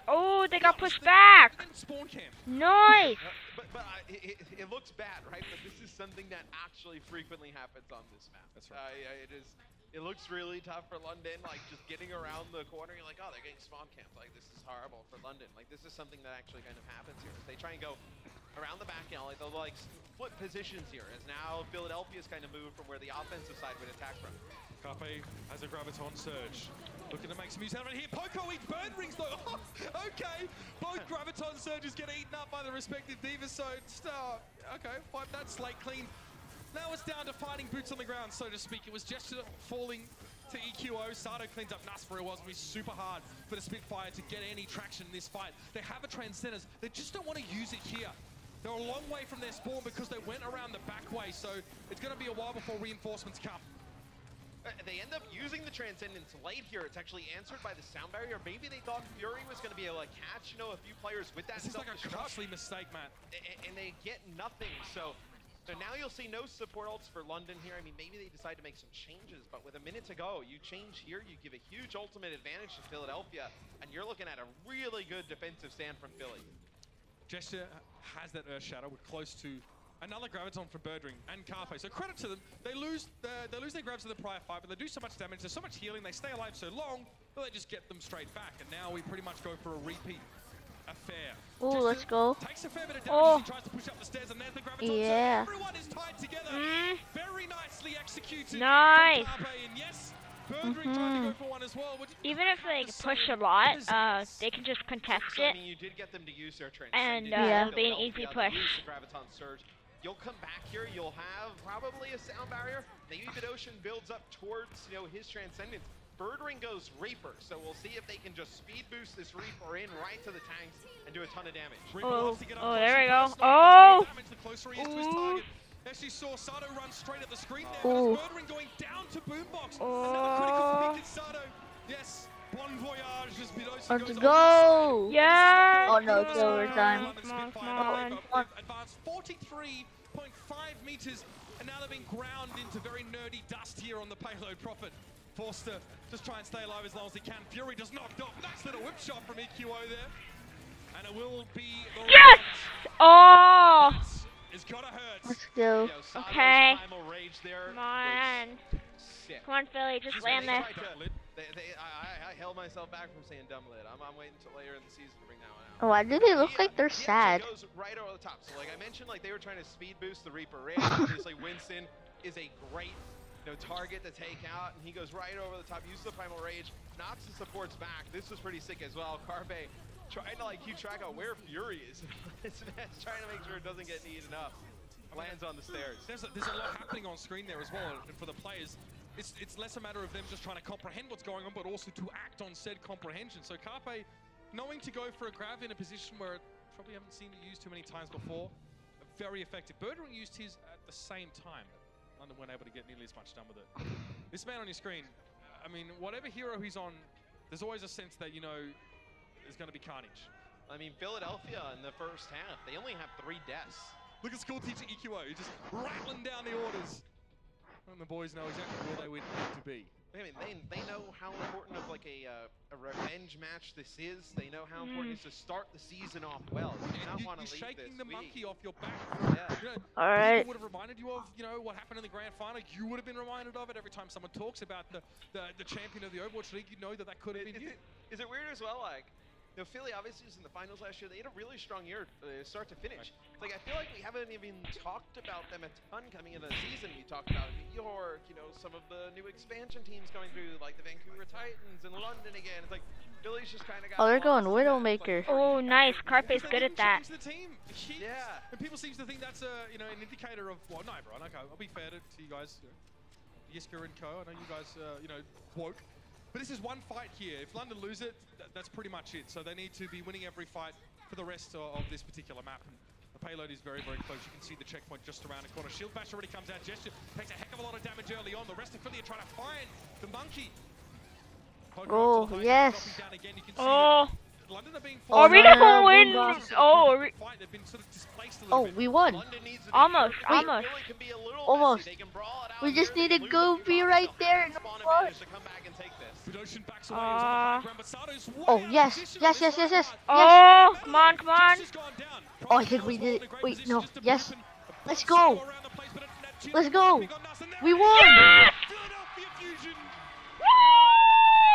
D: Oh, they got pushed back.
B: Spawn camp.
D: Nice.
C: But it looks bad, right? But this is something that actually frequently happens on this map.
B: That's right.
C: It looks really tough for London, like just getting around the corner. You're like, oh, they're getting spawn camped. Like, this is horrible for London. Like, this is something that actually kind of happens here. They try and go around the back alley. They'll like flip positions here, as now Philadelphia's kind of moved from where the offensive side would attack from.
B: Carpe has a Graviton Surge. Looking to make some use out of it here. Poco eats bird rings though. Okay. Both Graviton Surges get eaten up by the respective divas, so okay, wipe that slate clean. Now it's down to fighting boots on the ground, so to speak. It was just falling to EQO. Sato cleans up Nas for it. Was going to be super hard for the Spitfire to get any traction in this fight. They have a Transcendence. They just don't want to use it here. They're a long way from their spawn because they went around the back way, so it's going to be a while before reinforcements come.
C: They end up using the Transcendence late here. It's actually answered by the sound barrier. Maybe they thought Fury was going to be able to catch, a few players with that.
B: This is like a costly mistake, Matt.
C: And they get nothing, so now you'll see no support ults for London here. I mean, maybe they decide to make some changes, but with a minute to go, you change here, you give a huge ultimate advantage to Philadelphia, and you're looking at a really good defensive stand from Philly.
B: Gesture has that Earth Shadow. We're close to another Graviton from Birdring and Carpe. So credit to them. They lose their grabs in the prior fight, but they do so much damage. There's so much healing. They stay alive so long, but they just get them straight back. And now we pretty much go for a repeat affair.
A: Oh, let's go.
B: Takes a fair bit of damage. He tries to push up the stairs, and there's the Graviton.
A: Yeah.
B: So everyone is tied together. Very nicely executed.
D: Nice.
B: Carpe, and yes, Birdring trying to go for one as well.
D: Even if they push a lot, they can just contest it.
C: I mean, you did get them to use their
D: and it'll be an easy push.
C: Graviton Surge. You'll come back here, you'll have probably a sound barrier. Maybe Vidoshin builds up towards, his Transcendence. Birdring goes Reaper, so we'll see if they can just speed boost this Reaper in right to the tanks and do a ton of damage.
D: Oh, there we go. Oh!
B: The closer he is to his target. Actually saw Sato run straight at the screen there, but Birdring going down to Boombox. Another critical pick at Sato. Yes, bon voyage as Vidoshin goes.
A: Let's go!
D: Yeah!
A: Oh no, it's overtime.
B: Advanced 43.5 meters, and now they're being ground into very nerdy dust here on the payload. Prophet forced to just try and stay alive as long as he can. Fury just knocked off. Nice little whip shot from EQO there. And it will be the
D: yes! Oh!
B: It's gotta hurt.
A: Let's go.
D: Okay.
C: Rage there.
D: Come on. Come on, Philly, just land there.
C: I held myself back from saying dumb lid. I'm waiting until later in the season to bring that one out.
A: Why do they look like they're sad?
C: Goes right over the top. So like I mentioned, like they were trying to speed boost the Reaper Rage. Obviously, Winston is a great target to take out, and he goes right over the top. Uses the Primal Rage, knocks the supports back. This was pretty sick as well. Carpe trying to keep track of where Fury is. This man's trying to make sure it doesn't get eaten up. Lands on the stairs.
B: There's a lot happening on screen there as well, and for the players, it's less a matter of them just trying to comprehend what's going on, but also to act on said comprehension. So Carpe, knowing to go for a grab in a position where it probably haven't seen it used too many times before, very effective. Birdring used his at the same time. London weren't able to get nearly as much done with it. This man on your screen, I mean, whatever hero he's on, there's always a sense that, there's going to be carnage.
C: I mean, Philadelphia in the first half, they only have 3 deaths.
B: Look at school teacher EQO, just rattling down the orders. And the boys know exactly where they would need to be.
C: I mean, they know how important of like a revenge match this is. They know how important it is to start the season off well. You do not want to leave
B: shaking
C: this
B: the
C: week.
B: monkey off your back.
C: Yeah.
B: You know,
A: All right.
B: people would have reminded you of, you know, what happened in the grand final. You would have been reminded of it every time someone talks about the champion of the Overwatch League. You know that could have been you.
C: Is it weird as well? Like, you know, Philly obviously was in the finals last year. They had a really strong year, start to finish. It's like I feel like we haven't even talked about them a ton coming into the season. You talked about New York, you know, some of the new expansion teams coming through, like the Vancouver Titans and London again. It's like Philly's just kind of got.
A: Oh, they're going Widowmaker.
D: Like, oh, nice. Carpe's good at that.
B: The team.
C: Yeah.
B: And people seem to think that's a, you know, an indicator of, well, no, Brian, okay, I'll be fair to you guys. Yiska and co, I know you guys, you know, woke. But this is one fight here. If London lose it, that's pretty much it. So they need to be winning every fight for the rest of this particular map. And the payload is very, very close. You can see the checkpoint just around the corner. Shield Bash already comes out. Gesture takes a heck of a lot of damage early on. The rest of Philly are trying to find the monkey.
A: Oh, yes.
D: Oh.
B: London are being
D: are we gonna win? Oh,
A: we won.
D: Almost.
A: We just need a goopy right there. And oh, yes.
D: Oh, come on.
A: Oh, I think we did it. Wait, no. Yes. Let's go. We won.
D: Yes!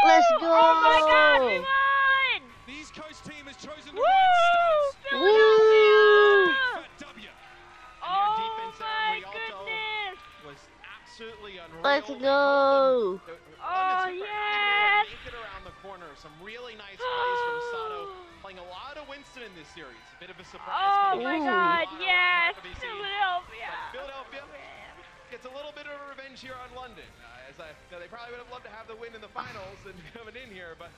A: Let's go.
D: Oh my God, we won.
B: The East Coast team has chosen
D: Woo!
B: Philadelphia!
D: Oh my goodness!
C: Was absolutely unreal.
A: Let's go.
D: Oh yes!
C: Around the corner, some really nice plays from Sato, playing a lot of Winston in this series. A bit of a surprise.
D: Oh my God! Yes, Philadelphia.
C: Philadelphia gets a little bit of revenge here on London. They probably would have loved to have the win in the finals and coming in here, but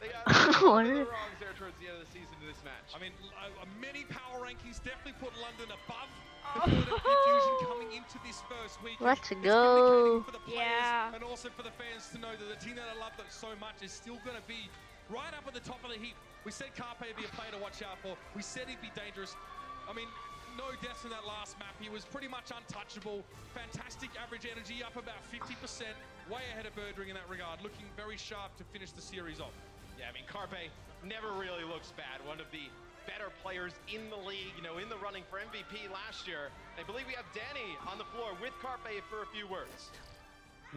C: they got the wrongs there towards the end of the season to this match.
B: I mean, many power rankings definitely put London above the Philadelphia Fusion coming into this first week.
A: Let's go.
B: For the players and also for the fans to know that the team that I love that so much is still going to be right up at the top of the heap. We said Carpe would be a player to watch out for. We said he'd be dangerous. I mean, no deaths in that last map. He was pretty much untouchable. Fantastic average energy, up about 50%. Way ahead of Birdring in that regard. Looking very sharp to finish the series off.
C: Yeah, I mean, Carpe never really looks bad. One of the better players in the league, you know, in the running for MVP last year. I believe we have Danny on the floor with Carpe for a few words.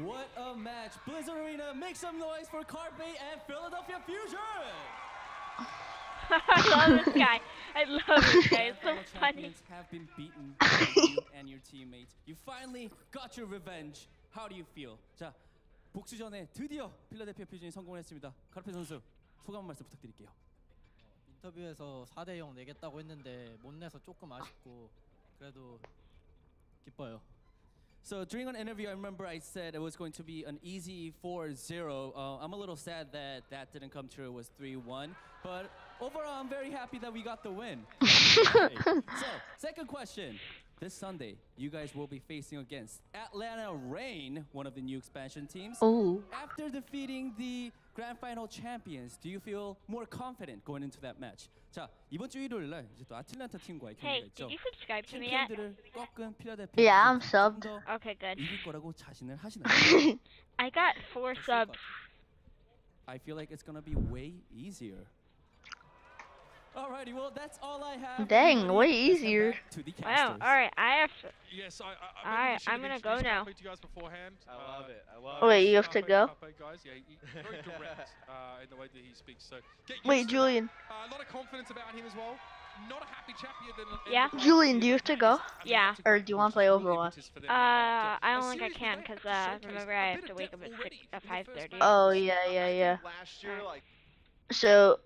L: What a match. Blizzard Arena, make some noise for Carpe and Philadelphia Fusion!
D: I love this guy. It's so funny.
L: Have been beaten by you and your teammates. You finally got your revenge. How do you feel? 자, 복수 전에 드디어 필라델피아 퓨전이 성공했습니다. 카르페 선수, 소감 한 말씀 부탁드릴게요.
M: 인터뷰에서 4대0 내겠다고 했는데 못 내서 조금 아쉽고 그래도 기뻐요.
L: So during an interview, I remember I said it was going to be an easy 4-0. I'm a little sad that that didn't come true. It was 3-1. But overall, I'm very happy that we got the win. Okay. So, second question. This Sunday, you guys will be facing against Atlanta Reign, one of the new expansion teams.
A: Oh.
L: After defeating the Grand Final champions, do you feel more confident going into that match? 자, 이번 주 일요일 날 이제 또 아틀란타 팀과의 경기가 있죠.
D: Hey, did you subscribe to me yet?
L: 챔피언들을 꺾은 필라델피아.
A: Yeah, I'm subbed.
D: Okay, good.
L: 이길 거라고 자신을 하시나요?
D: I got 4 subs.
L: I feel like it's gonna be way easier. Alrighty, well that's all I have.
A: Dang, way easier.
D: Wow. All right, I have.
B: Yes,
D: I'm gonna go now.
B: To you guys beforehand.
C: I love it.
A: Wait, you have to go?
B: Guys. Yeah, very direct in the way that he speaks. So
A: wait, Julian.
B: A lot of confidence about him as well. Not a happy chap here.
D: Yeah.
A: Julian, do you have to go?
D: Yeah.
A: Or do you want to play Overwatch?
D: I don't think I can because remember I have to wake up at 5:30.
A: Oh yeah. So,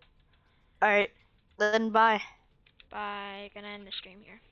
A: all right, then bye.
D: Bye. Gonna end the stream here.